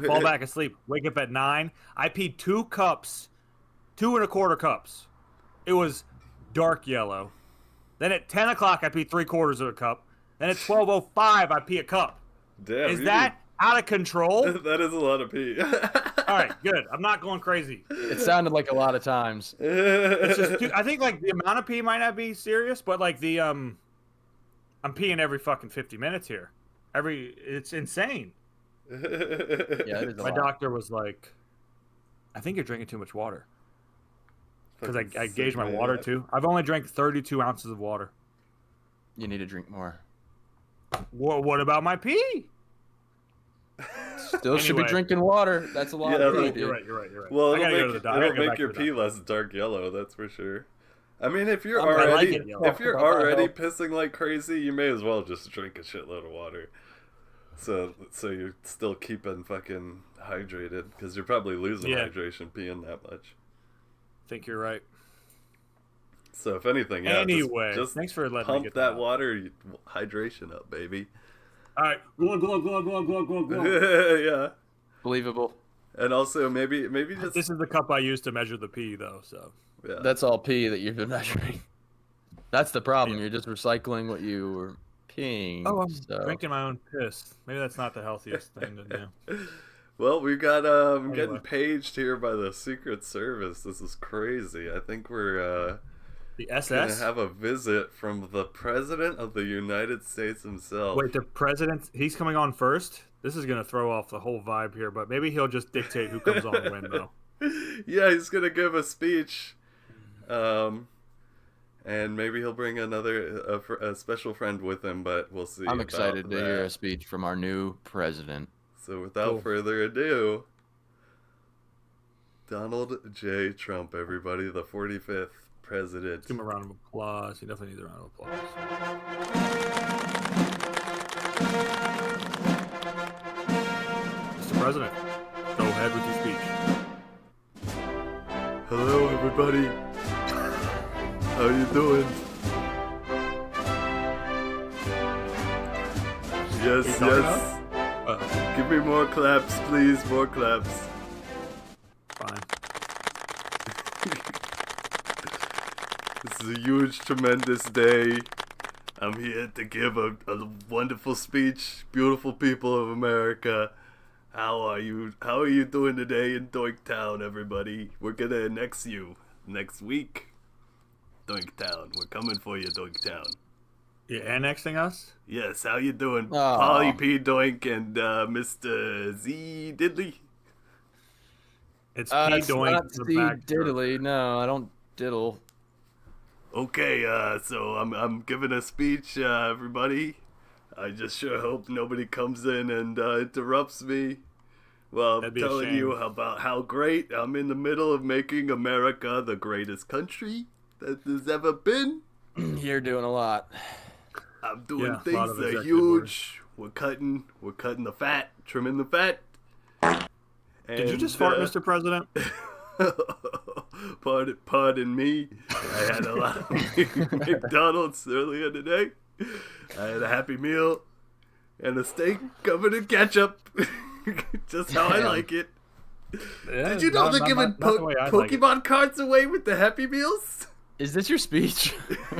Fall back asleep, wake up at 9. I peed 2 cups, 2 1/4 cups. It was dark yellow. Then at 10 o'clock, I pee 3/4 of a cup. Then at 12:05, I pee a cup. Damn, Is you that out of control. That is a lot of pee. All right, good. I'm not going crazy. It sounded like a lot of times. It's just, dude, I think like the amount of pee might not be serious, but like the I'm peeing every fucking 50 minutes here. It's insane. Yeah, it is a My lot. doctor was like, I think you're drinking too much water. Because I gauged my water too. I've only drank 32 ounces of water. You need to drink more. What about my pee? Still should be Anyway. drinking water. That's a lot Yeah, of pee, right, dude. You're right. Well, I gotta go to the doctor. I it'll gotta go make back your to the pee doctor. less dark yellow. That's for sure. I mean, if you're I like already it yellow. if you're About that already help. pissing like crazy, you may as well just drink a shitload of water. So you're still keeping fucking hydrated because you're probably losing Yeah. hydration peeing that much. I think you're right. So if anything, yeah, Anyway, just thanks for letting me pump get that out. water hydration up, baby. All right, glug. Yeah, Believable. and also maybe just This is the cup I use to measure the pee, though. So yeah. That's all pee that you've been measuring. That's the problem. You're just recycling what you were peeing. I'm so. drinking my own piss. Maybe that's not the healthiest thing to do. Well, we got I'm Anyway. getting paged here by the Secret Service. This is crazy. I think we're The gonna SS. have a visit from the President of the United States himself. Wait, the president? He's coming on first. This is gonna throw off the whole vibe here, but maybe he'll just dictate who comes on when, though. Yeah, he's gonna give a speech, and maybe he'll bring a special friend with him. But we'll see. I'm about excited to hear that. a speech from our new president. So without Cool. further ado, Donald J. Trump, everybody, the 45th president. Give him a round of applause. He definitely needs a round of applause. Mr. President, go ahead with your speech. Hello, everybody. How you doing? Yes, Are you yes. Uh, Give me more claps, please. More claps. fine. This is a huge, tremendous day. I'm here to give a wonderful speech. Beautiful people of America. How are you doing today in Doinktown, everybody? We're gonna annex you next week. Doinktown. We're coming for you, Doinktown. You annexing us? Yes, how you doing? Aw. Polly P. Doink and Mr. Z. Diddley? It's P. It's Doink not in the Steve back. Diddley. No, I don't diddle. Okay, so I'm giving a speech, everybody. I just sure hope nobody comes in and interrupts me. Well, I'm That'd be a telling you shame. about how great I'm in the middle of making America the greatest country that there's ever been. You're doing a lot. I'm doing Yeah, a lot things of that are executive huge. We're cutting the fat, trimming the fat. Did you And, just fart, Mr. President? Pardon me. I had a lot of McDonald's earlier today. I had a Happy Meal and a steak covered in ketchup. Just how I like it. Yeah, Did you know they're giving not the way I'd like it. Pokemon cards away with the Happy Meals? Is this your speech?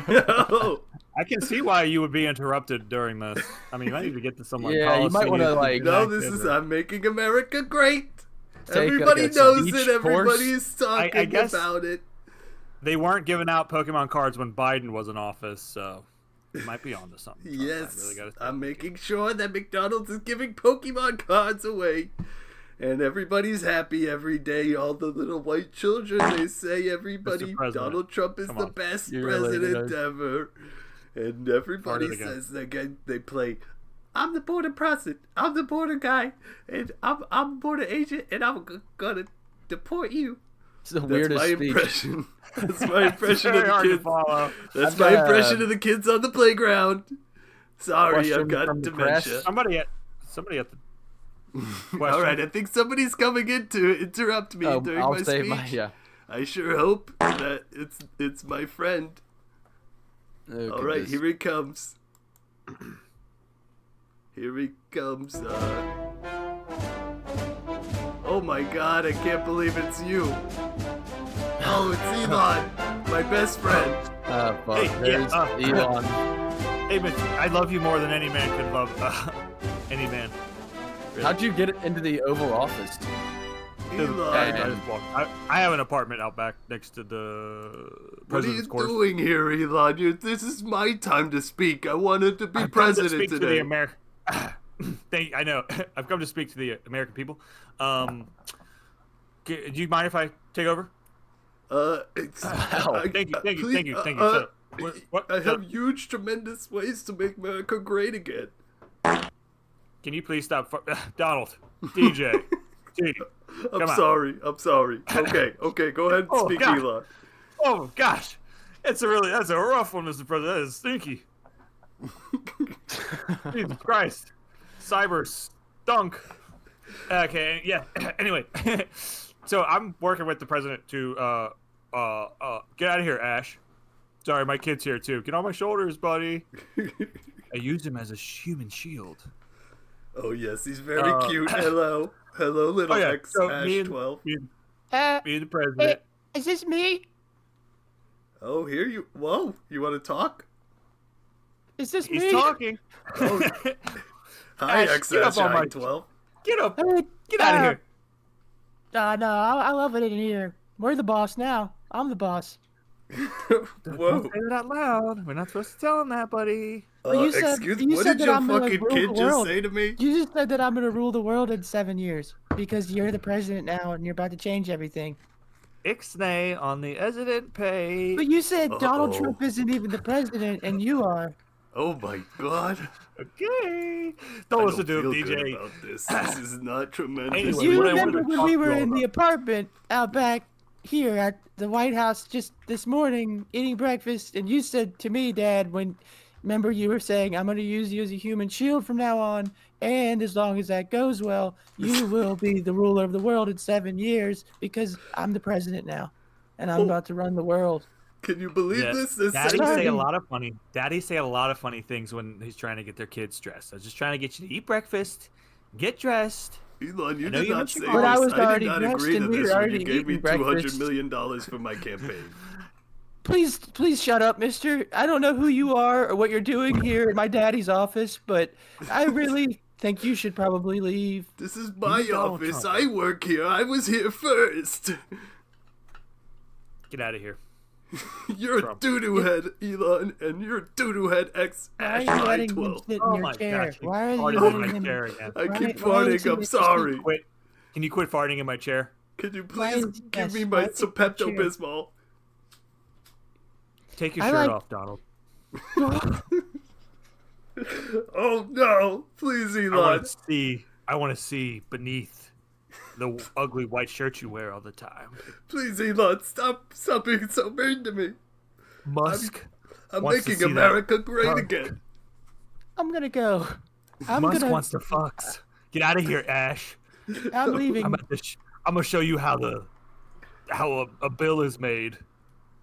No. I can see why you would be interrupted during this. I mean, I need to get to someone. Yeah, you might wanna, like- No, this is I'm making America great. Take, Everybody like, a knows speech it. Everybody's course? talking I guess- about it. They weren't giving out Pokemon cards when Biden was in office, so it might be onto something. Trump. I Yes, really gotta say. I'm making sure that McDonald's is giving Pokemon cards away. And everybody's happy every day. All the little white children, they say everybody, President, Donald Trump is come the on. best You really president do. ever. And everybody Fart it again. says they play, I'm the border president, I'm the border guy, and I'm a border agent, and I'm gonna deport you. It's the That's weirdest my speech. impression. That's my impression of Very the hard to kids. follow. That's I've my got, impression of the kids on the playground. Sorry, Question I've got from the press. dementia. Somebody at the. All right, I think somebody's coming in to interrupt me during I'll my say speech. my yeah. I sure hope that it's my friend. Look All at right, this. here he comes. Here he comes. Oh my God, I can't believe it's you. Oh, it's Elon, my best friend. Fuck. Hey, There's yeah, Elon. Hey, man, I love you more than any man could love any man. How'd you get into the Oval Office? I have an apartment out back next to the president's quarters. What are you doing here, Elon? This is my time to speak. I wanted to be president today. I know. I've come to speak to the American people. Do you mind if I take over? Thank you. So, I have huge, tremendous ways to make America great again. Can you please stop, Donald, DJ? I'm sorry. Okay. Go ahead and speak, God. Elon. Oh gosh, that's a rough one, Mr. President. That is stinky. Jesus Christ, cyber stunk. Okay, yeah. Anyway, so I'm working with the president to get out of here, Ash. Sorry, my kid's here too. Get on my shoulders, buddy. I used him as a human shield. Oh yes, he's very cute. Hello, little X Ash 12. Me and the president. Is this me? Oh, here you. Whoa, you want to talk? Is this me? He's talking. Oh. Hi, Ash, X get up on my 12. Get up. Get out of here. No, I love it in here. We're the boss now. I'm the boss. Whoa. Don't say that out loud. We're not supposed to tell him that, buddy. Excuse me, what did your fucking kid just say to me? You just said that I'm going to rule the world in 7 years because you're the president now and you're about to change everything. Ixnay on the president page. But you said Donald Trump isn't even the president and you are. Oh my god. Okay. Don't listen to him, DJ. Good about this. This is not tremendous. Anyway, You remember when we were in the apartment out back here at the White House just this morning eating breakfast, and you said to me, Dad, remember you were saying, I'm going to use you as a human shield from now on, and as long as that goes well, you will be the ruler of the world in 7 years because I'm the president now, and I'm about to run the world. Can you believe this? Daddy say a lot of funny things when he's trying to get their kids dressed. I was just trying to get you to eat breakfast, get dressed. Elon, you did not say this. But I was already did not dressed agree and to we this were when already you gave me eating breakfast. $200 million for my campaign. Please shut up, mister. I don't know who you are or what you're doing here in my daddy's office, but I really think you should probably leave. This is my office. I work here. I was here first. Get out of here. You're a doo-doo head, Elon, and you're a doo-doo head X Ash 12. Oh my gosh. Why are you farting in my chair again? I keep farting. I'm sorry. Can you quit farting in my chair? Can you please give me my Pepto-Bismol? Take your shirt off, Donald. Oh no! Please, Elon. I want to see beneath the ugly white shirt you wear all the time. Please, Elon, stop being so mean to me. Musk. I'm making America great again. I'm gonna go. Musk wants to fucks. Get out of here, Ash. I'm leaving. I'm gonna show you how a bill is made.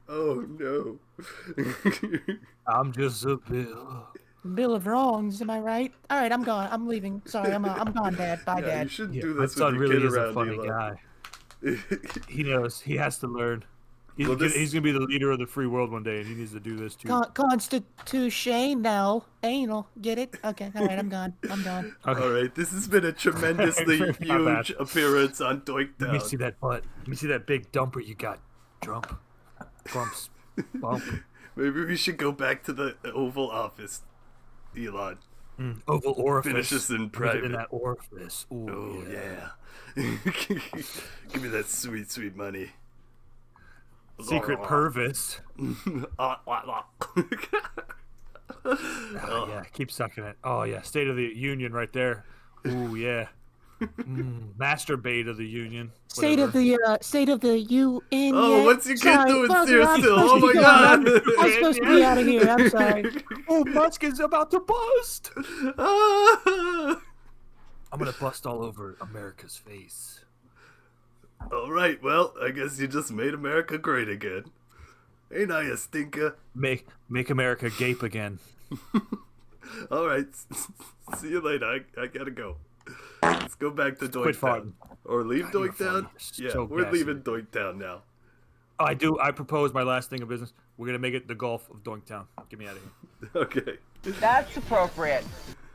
Oh no. I'm just a bill. Bill of wrongs, am I right? All right, I'm gone. I'm leaving. Sorry, I'm gone, Dad. Bye, Dad. You shouldn't do this. My son with your really kid is around, a funny Elon. guy. He knows. He has to learn. He's gonna be the leader of the free world one day, and he needs to do this too. Constitution now. Anal. Get it? Okay. All right, I'm gone. I'm done. Okay. All right. This has been a tremendously huge appearance on Doinktown. Let me see that butt. Let me see that big dumper you got. Bumps. Bump. Maybe we should go back to the Oval Office, Elon. Oval Orifice. Finish this in private. In that orifice. Ooh, oh yeah. Give me that sweet, sweet money. Secret Purvis. Yeah, keep sucking it. Oh yeah, State of the Union right there. Ooh yeah. Masturbate of the Union. State of the UN. Oh, what's your kid doing here still? Oh my god! I'm supposed to be out of here. I'm sorry. Oh, Musk is about to bust. I'm gonna bust all over America's face. All right, well, I guess you just made America great again. Ain't I a stinker? Make America gape again. All right, see you later. I gotta go. Let's go back to Doinktown. Or leave Doinktown? Yeah, so we're gassy. leaving Doinktown now. I propose my last thing of business. We're gonna make it the Gulf of Doinktown. Get me out of here. Okay. That's appropriate.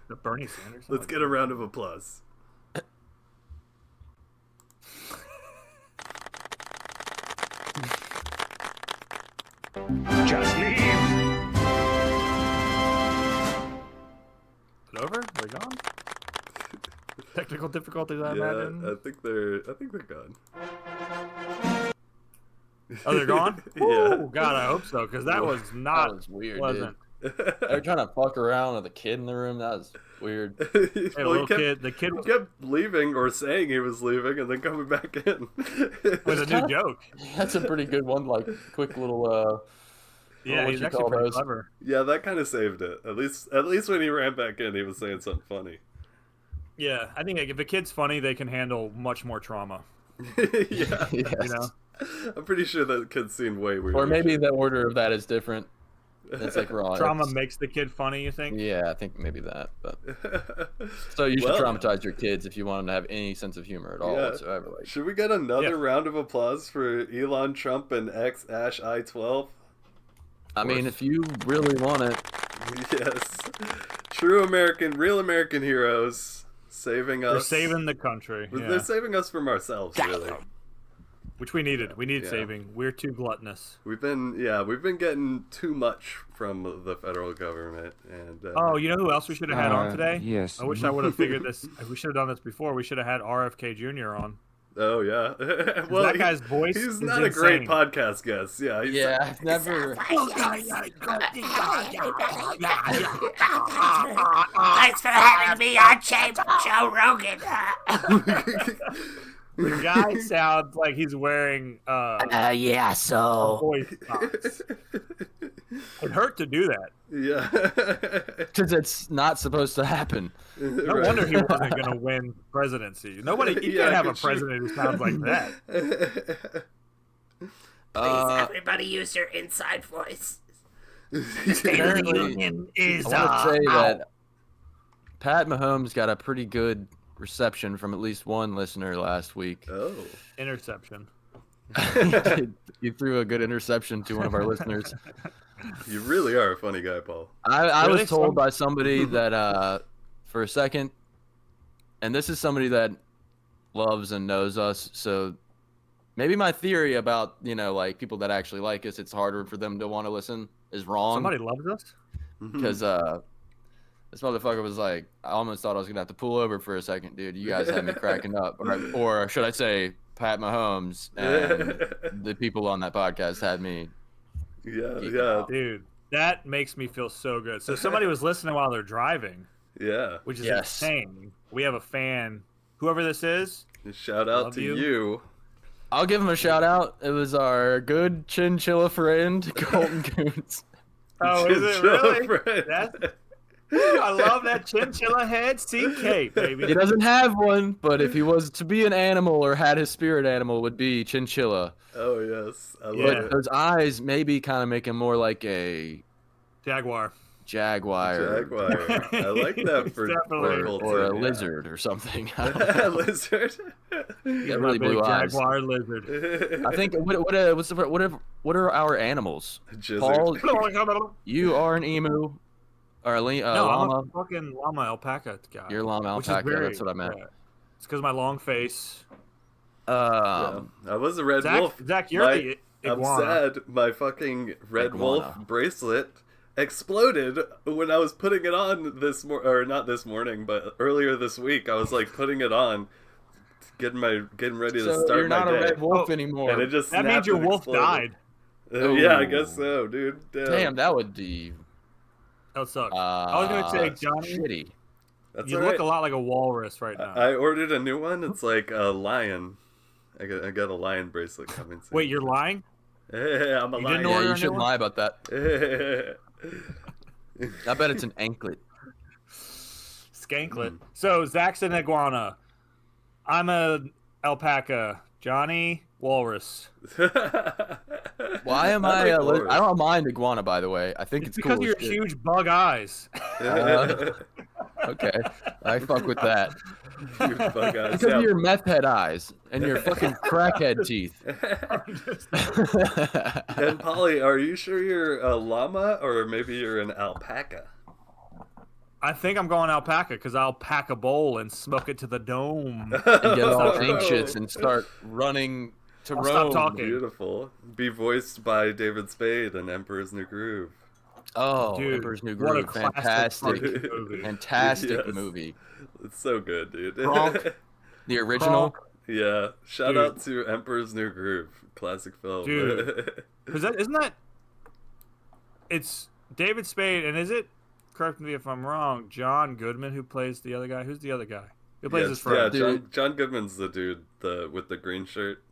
The Bernie Sanders. Let's get a round of applause. Just leave. Is it over? Are they gone? Technical difficulties, I imagine. I think they're gone. Oh, they're gone? Yeah. Oh, God, I hope so, because that was not That was weird, pleasant. dude. They were trying to fuck around with a kid in the room. That was weird. Hey, Well, little kid, the kid he kept leaving or saying he was leaving and then coming back in. with a new joke. That's a pretty good one. Like quick little. Yeah, what he's you actually call pretty those? clever. Yeah, that kind of saved it. At least when he ran back in, he was saying something funny. Yeah, I think like, if a kid's funny, they can handle much more trauma. Yeah. Yes. You know? I'm pretty sure that kid's seen way weirder. Or maybe shit. the order of that is different. It's like wrong. Trauma makes the kid funny, you think? Yeah, I think maybe that. But so you should traumatize your kids if you want them to have any sense of humor at all whatsoever. Like, Should we get another round of applause for Elon Trump and X-I-12? I mean, if you really want it, Yes. Real American heroes saving us. They're saving the country. Yeah. They're saving us from ourselves, really. Which we needed. We needed saving. We're too gluttonous. We've been getting too much from the federal government, and Oh, you know who else we should have had on today? Yes. I wish I would have figured this. We should have done this before. We should have had RFK Jr. on. oh yeah. Well, that guy's voice he's is not a great insane. podcast guest. Yeah, he's I've never. Thanks for having me on Joe Rogan. The guy sounds like he's wearing Yeah, so. voice box. It hurt to do that. Yeah. Because it's not supposed to happen. No wonder he wasn't going to win presidency. You can't have a president who sounds like that. Please, everybody use your inside voice. Apparently, Is I want to say that Pat Mahomes got a pretty good reception from at least one listener last week. Oh. Interception. He threw a good interception to one of our listeners. You really are a funny guy, Paul. I Really? was told by somebody that for a second, and this is somebody that loves and knows us, so maybe my theory about, like people that actually like us, it's harder for them to want to listen is wrong. Somebody loves us? Because this motherfucker was like, I almost thought I was gonna have to pull over for a second, dude. You guys had me cracking up, or should I say, Pat Mahomes and the people on that podcast had me. Yeah. Dude, that makes me feel so good. So somebody was listening while they're driving, Yeah. which is Yes. insane. We have a fan, whoever this is. Shout out Love to you. you. I'll give him a shout out. It was our good chinchilla friend, Colton Coons. Oh, is it Chinchilla really? friend. I love that chinchilla head. CK, baby. He doesn't have one, but if he was to be an animal or had his spirit animal, it would be chinchilla. Oh yes, I love Yeah. it. Those eyes maybe kind of make him more like a Jaguar. jaguar. Jaguar. I like that for Definitely. Colton, Or a yeah. lizard or something. A lizard. Yeah, really Big blue eyes. Jaguar lizard. I think what are our animals? Jizzard. Paul, you are an emu or a no, llama. I'm a fucking llama alpaca guy. You're a llama which is alpaca. very- That's what I meant. yeah. It's because my long face. Yeah. I was a red wolf. Zach, you're the I'm iguana. sad. My fucking red wolf Iguana. bracelet exploded when I was putting it on or not this morning, but earlier this week. I was like putting it on, getting ready to So start you're my not day. a red wolf anymore. And it just That means snapped your and wolf exploded. died. Yeah, I guess so, dude. Damn, that would be That would suck. I was gonna say, Johnny, shitty. That's you all look right. a lot like a walrus right now. I ordered a new one. It's like a lion. I got a lion bracelet coming soon. Wait, you're lying? Hey, I'm a You lion. didn't Yeah, order you a new shouldn't one? lie about that. I bet it's an anklet. Skanklet. So Zach's an iguana. I'm a alpaca. Johnny, walrus. Why am I? I don't mind iguana, by the way. I think it's Because cool. of your as shit. huge bug eyes. Okay, I fuck with that. Huge bug eyes. Because Yeah. of your meth head eyes and your fucking crackhead teeth. And Polly, are you sure you're a llama or maybe you're an alpaca? I think I'm going alpaca because I'll pack a bowl and smoke it to the dome. And get all anxious and start running to I'll Rome. stop talking. Beautiful. Be voiced by David Spade in Emperor's New Groove. Oh, Dude, Emperor's New what a Groove. classic Fantastic. fucking movie. Fantastic Yes. movie. It's so good, dude. Kronk, the original. Yeah. Shout Dude. out to Emperor's New Groove. Classic film. Dude. Isn't that... It's David Spade, and is it... Correct me if I'm wrong. John Goodman, who plays the other guy. Who's the other guy? Who plays his friend? Yeah, John Goodman's the dude with the green shirt.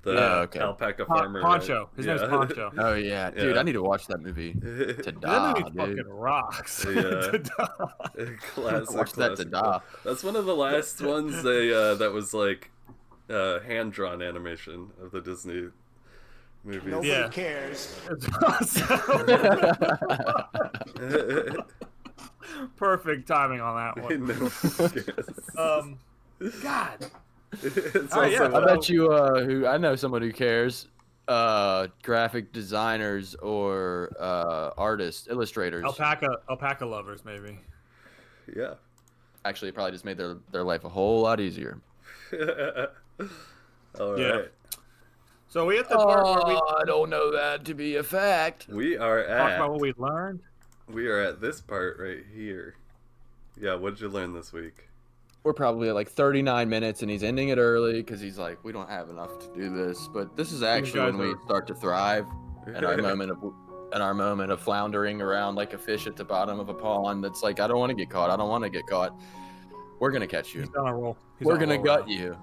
The okay. alpaca farmer. Poncho. Right? His name's Poncho. Oh yeah, dude, Yeah. I need to watch that movie. To That die, movie dude. fucking rocks. Yeah. Classic. Watch that to die. That's one of the last ones they that was like hand drawn animation of the Disney movies. Yeah. cares. It's awesome. Perfect timing on that one. No one cares. God. It's Oh, yeah. also I bet you I know someone who cares. Graphic designers or artists, illustrators. Alpaca lovers, maybe. yeah. Actually, it probably just made their life a whole lot easier. All right. Yeah. So we at the part where we I don't know that to be a fact. We are talk at about what we learned. this part right here. Yeah, what did you learn this week? We're probably at like 39 minutes, and he's ending it early because he's like, we don't have enough to do this. But this is actually guys when we are- start to thrive at our moment of floundering around like a fish at the bottom of a pond. That's like, I don't want to get caught. I don't want to get caught. We're gonna catch you. He's on a roll. He's We're on a gonna roll gut now. you.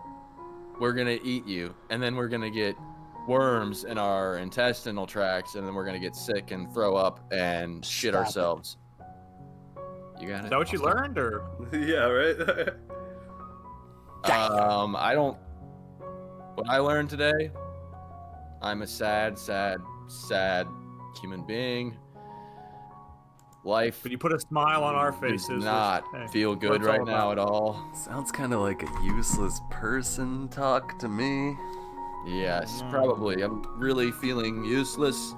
We're gonna eat you, and then we're gonna get worms in our intestinal tracts, and then we're gonna get sick and throw up and shit ourselves. You got it. Is that what you learned, or Yeah, right. I don't. What I learned today, I'm a sad human being. Life but you put a smile on our does faces? not which, hey, feel what good it's all right now about. at all. Sounds kind of like a useless person talk to me. Yes, probably. I'm really feeling useless.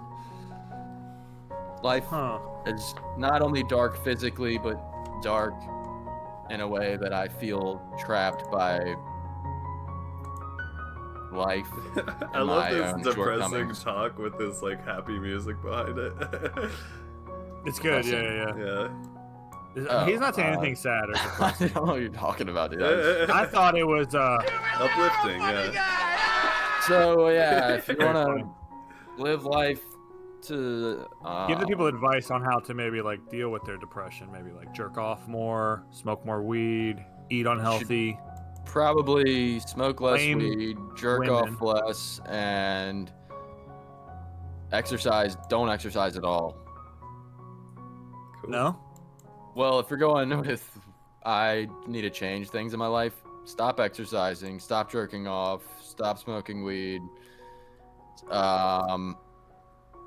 Life Huh. is not only dark physically, but dark in a way that I feel trapped by life. I and love my this own depressing shortcomings. talk with this like happy music behind it. It's good. Depressing. Yeah. Yeah. He's not saying anything sad or I depressing. don't know what you're talking about, dude. I thought it was. Uplifting, yeah. So yeah, if you want to live life to Give the people advice on how to maybe like deal with their depression. Maybe like jerk off more, smoke more weed, eat unhealthy. probably smoke less Blame weed, jerk women. off less, and exercise. Don't exercise at all. Cool. No. Well, if you're going with, I need to change things in my life, stop exercising, stop jerking off, stop smoking weed.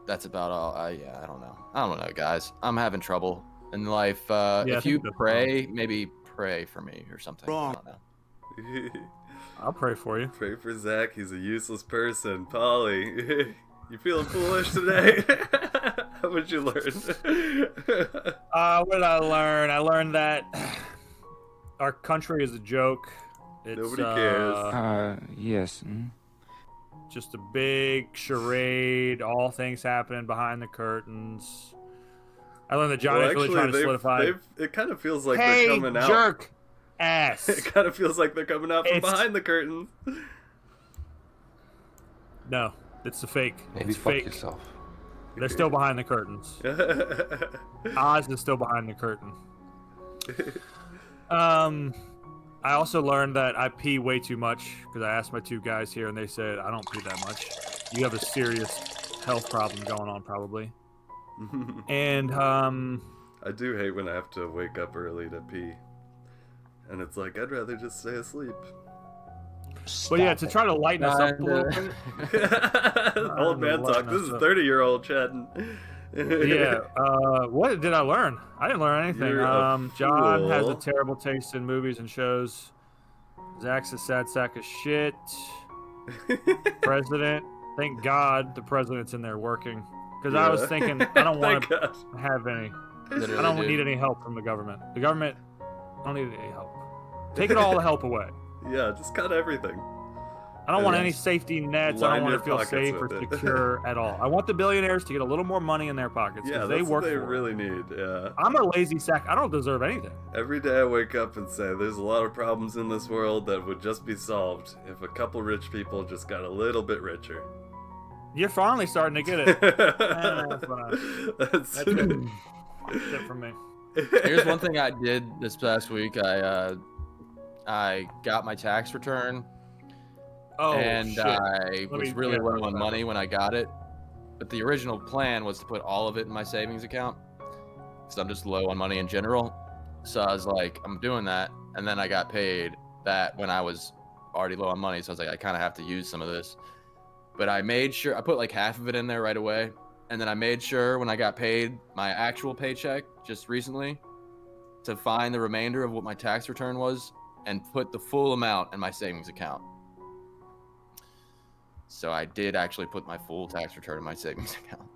That's about all. Yeah, I don't know, guys. I'm having trouble in life. I If you think that's pray, maybe pray for me or something. Wrong. I don't know. I'll pray for you. Pray for Zach. He's a useless person. Polly, you feeling foolish today? What you learn? What did I learn? I learned that our country is a joke. It's, Nobody cares. Yes. just a big charade. All things happening behind the curtains. I learned that Johnny's really trying to solidify. It kind of feels like Hey, they're coming out. jerk ass. It kind of feels like they're coming out from It's- behind the curtains. No, it's a fake. Maybe It's fuck fake. yourself. They're still behind the curtains. Oz is still behind the curtain. I also learned that I pee way too much because I asked my two guys here and they said I don't pee that much. You have a serious health problem going on probably. And I do hate when I have to wake up early to pee. And it's like, I'd rather just stay asleep. but yeah, to try to lighten us up a little bit. Old man talk. This is 30-year-old chatting. Yeah. What did I learn? I didn't learn anything. You're a John has a fool. terrible taste in movies and shows. Zach's a sad sack of shit. President. Thank God the president's in there working. Because I was Yeah. thinking, I don't want Thank to have any. Literally, I don't dude. need any help from the government. The government, I don't need any help. Take all the help away. Yeah, just cut everything. I don't want Yeah. any safety nets. I Line don't want your to feel pockets safe or with it. secure at all. I want the billionaires to get a little more money in their pockets Yeah, because that's they work what they for it. really need. Yeah. I'm a lazy sack. I don't deserve anything. Every day I wake up and say, there's a lot of problems in this world that would just be solved if a couple rich people just got a little bit richer. You're finally starting to get it. That's it. That's it from me. Here's one thing I did this past week. I got my tax return, and shit. I was me really get low that on back. money when I got it. But the original plan was to put all of it in my savings account, because I'm just low on money in general. So I was like, I'm doing that, and then I got paid that when I was already low on money. So I was like, I kind of have to use some of this. But I made sure I put like half of it in there right away, and then I made sure when I got paid my actual paycheck just recently to find the remainder of what my tax return was and put the full amount in my savings account. So I did actually put my full tax return in my savings account.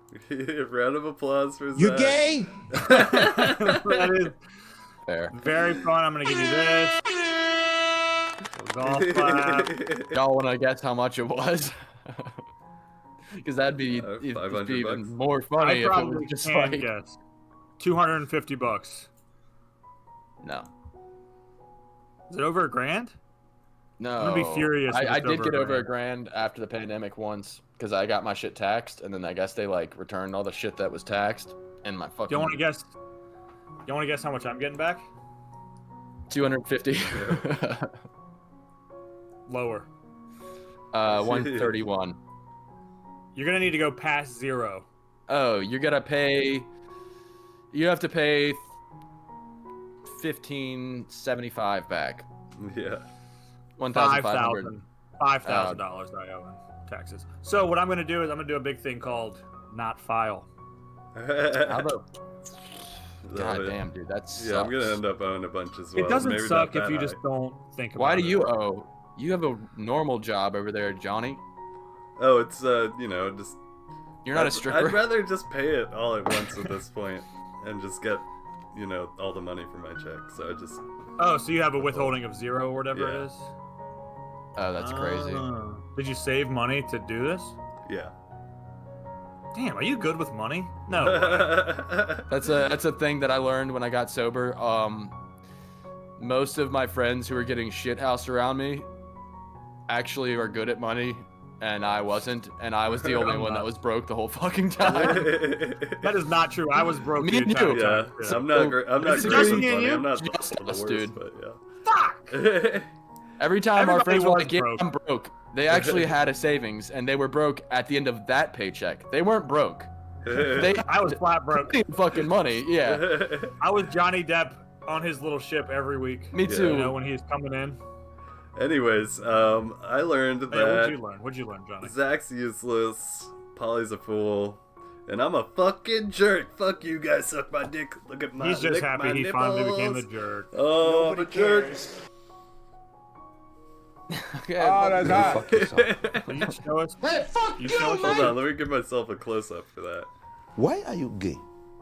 Round of applause for Zach. You gay? That is Fair. very fun. I'm gonna give you this. Golf clap. Y'all want to guess how much it was? Because that'd be, it'd be 500 even bucks. more funny I if it probably was just can like guess. $250. no. Is it over $1,000? No, I'm gonna be furious if I it's did over get over $1,000. $1,000 after the pandemic once because I got my shit taxed, and then I guess they like returned all the shit that was taxed, and my fucking. Do you want to guess? You want to guess how much I'm getting back? 250. Lower. 131. You're gonna need to go past 0. Oh, you're gonna pay. You have to pay $1,575 back. Yeah. $1,500. $5,000 I owe in taxes. So what I'm gonna do is I'm gonna do a big thing called not file. How about? Love God it. damn, dude, that's. Yeah, I'm gonna end up owing a bunch as well. It doesn't Maybe suck not if you that just high. don't think about it. Why do you owe? You have a normal job over there, Johnny. Oh, it's you know, just. You're not a stripper. I'd rather just pay it all at once at this point, and just get, you know, all the money from my check. So I just. Oh, so you have a withholding of 0 or whatever Yeah. it is? Oh, that's crazy. Did you save money to do this? Yeah. Damn, are you good with money? No. That's a thing that I learned when I got sober. Most of my friends who were getting shithoused around me actually are good at money, and I wasn't, and I was the only one that was broke the whole fucking time. That is not true. I was broke Me the and entire you. Yeah, time. I'm not great. I'm not Is it great just with me and money. you? I'm not Just the us, worst, dude. but yeah. Fuck! Every time our Everybody friends were was like, "Yeah, broke." I'm broke," they actually had a savings, and they were broke at the end of that paycheck. They weren't broke. They I was flat broke. had fucking money. Yeah, I was Johnny Depp on his little ship every week. me too. You know, when he's coming in. Anyways, I learned Hey, that what'd you learn, Johnny? Zach's useless, Polly's a fool, and I'm a fucking jerk. Fuck you guys, suck my dick. Look at my. He's just lick happy my he finally became a nipples. jerk. Oh, I'm a jerk. Okay, Go fuck yourself. Will you show us? Hey, fuck You you, show us Hold on, let me give myself a close up for that. Why are you gay?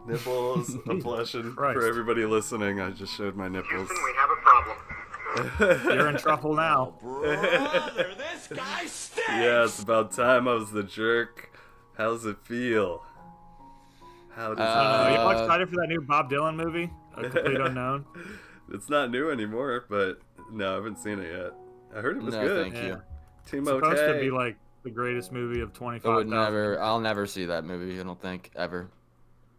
Nipples, a blushing Christ. for everybody listening. I just showed my nipples. We have a problem. You're in trouble now. Brother, this guy stinks! Yeah, it's about time I was the jerk. How's it feel? How does Are it you feel? all excited for that new Bob Dylan movie? A Complete Unknown? It's not new anymore, but no, I haven't seen it yet. I heard it was No, good. thank Yeah. you. It's Team supposed to OK. be like the greatest movie of I would 25,000. never. I'll never see that movie. I don't think ever.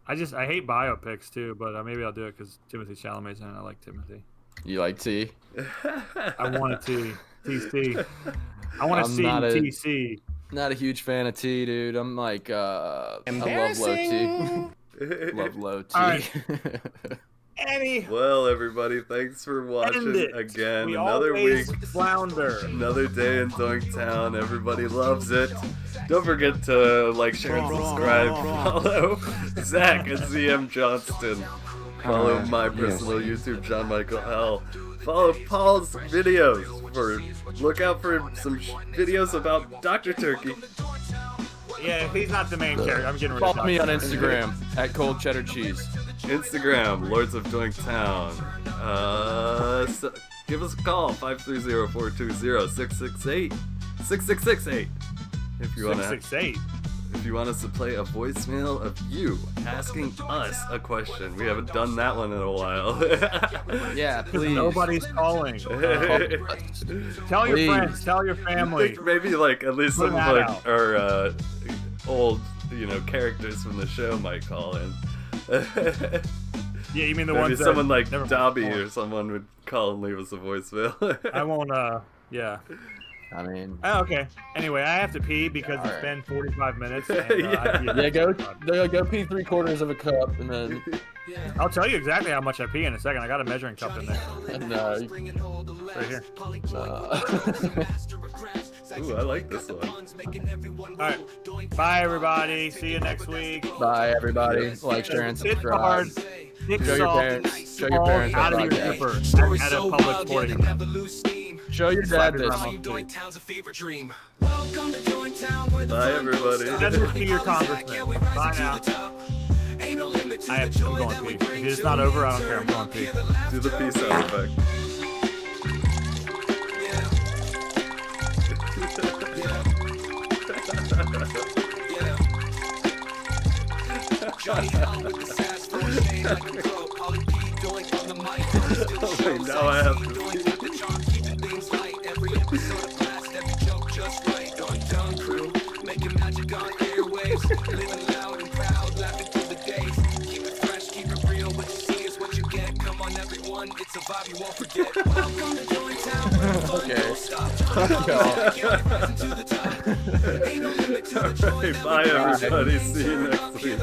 I hate biopics too, but maybe I'll do it because Timothy Chalamet's in it. I like Timothy. You like tea? I want a T. TC. I want to I'm see not a- TC. Not a huge fan of tea, dude. I'm like, I love low tea. Love low tea. All right. Annie, Well, everybody, thanks for end watching it. again. We Another always week, flounder. another day in Doinktown. Everybody loves it. Don't forget to like, share, and subscribe. Follow Zach at ZM Johnston. Follow my personal YouTube, John Michael L. Follow Paul's videos. Look out for some videos about Dr. Turkey. Yeah, he's not the main character. I'm getting rid of Follow me on Dr. Instagram at Cold Cheddar Cheese. Instagram, Lords of Doinktown. Give us a call, 530-420-6668. 6668. If you want to. 668. If you want us to play a voicemail of you asking us a question, we haven't done that one in a while. Yeah, please. Nobody's calling. Tell your friends, tell your family. I think maybe like at least some of our old, characters from the show might call in. Yeah, you mean the maybe ones that someone like Dobby or someone would call and leave us a voicemail. I won't. Yeah. I mean, okay. Anyway, I have to pee because it's been 45 minutes. And, go pee 3/4 of a cup, and then I'll tell you exactly how much I pee in a second. I got a measuring cup in there. And, right here. Ooh, I like this one. All right. Bye, everybody. See you next week. Bye, everybody. Like, share, and subscribe. Show your parents. Show your parents out of your zipper at a public sporting event. Show your dad this. Bye, everybody. Send this to your congressman. Bye now. I'm going pee. If it's not over, I don't care. I'm going pee. Do the peace sound effect. Wait, now I have to. Every episode of blast, every joke just right. Doinktown crew, making magic on airwaves. Living loud and proud, laughing through the days. Keep it fresh, keep it real. What you see is what you get. Come on, everyone, it's a vibe you won't forget. Welcome to Doinktown, where the fun don't stop. Ain't no limit to the joy. Bye, everybody. See you next week.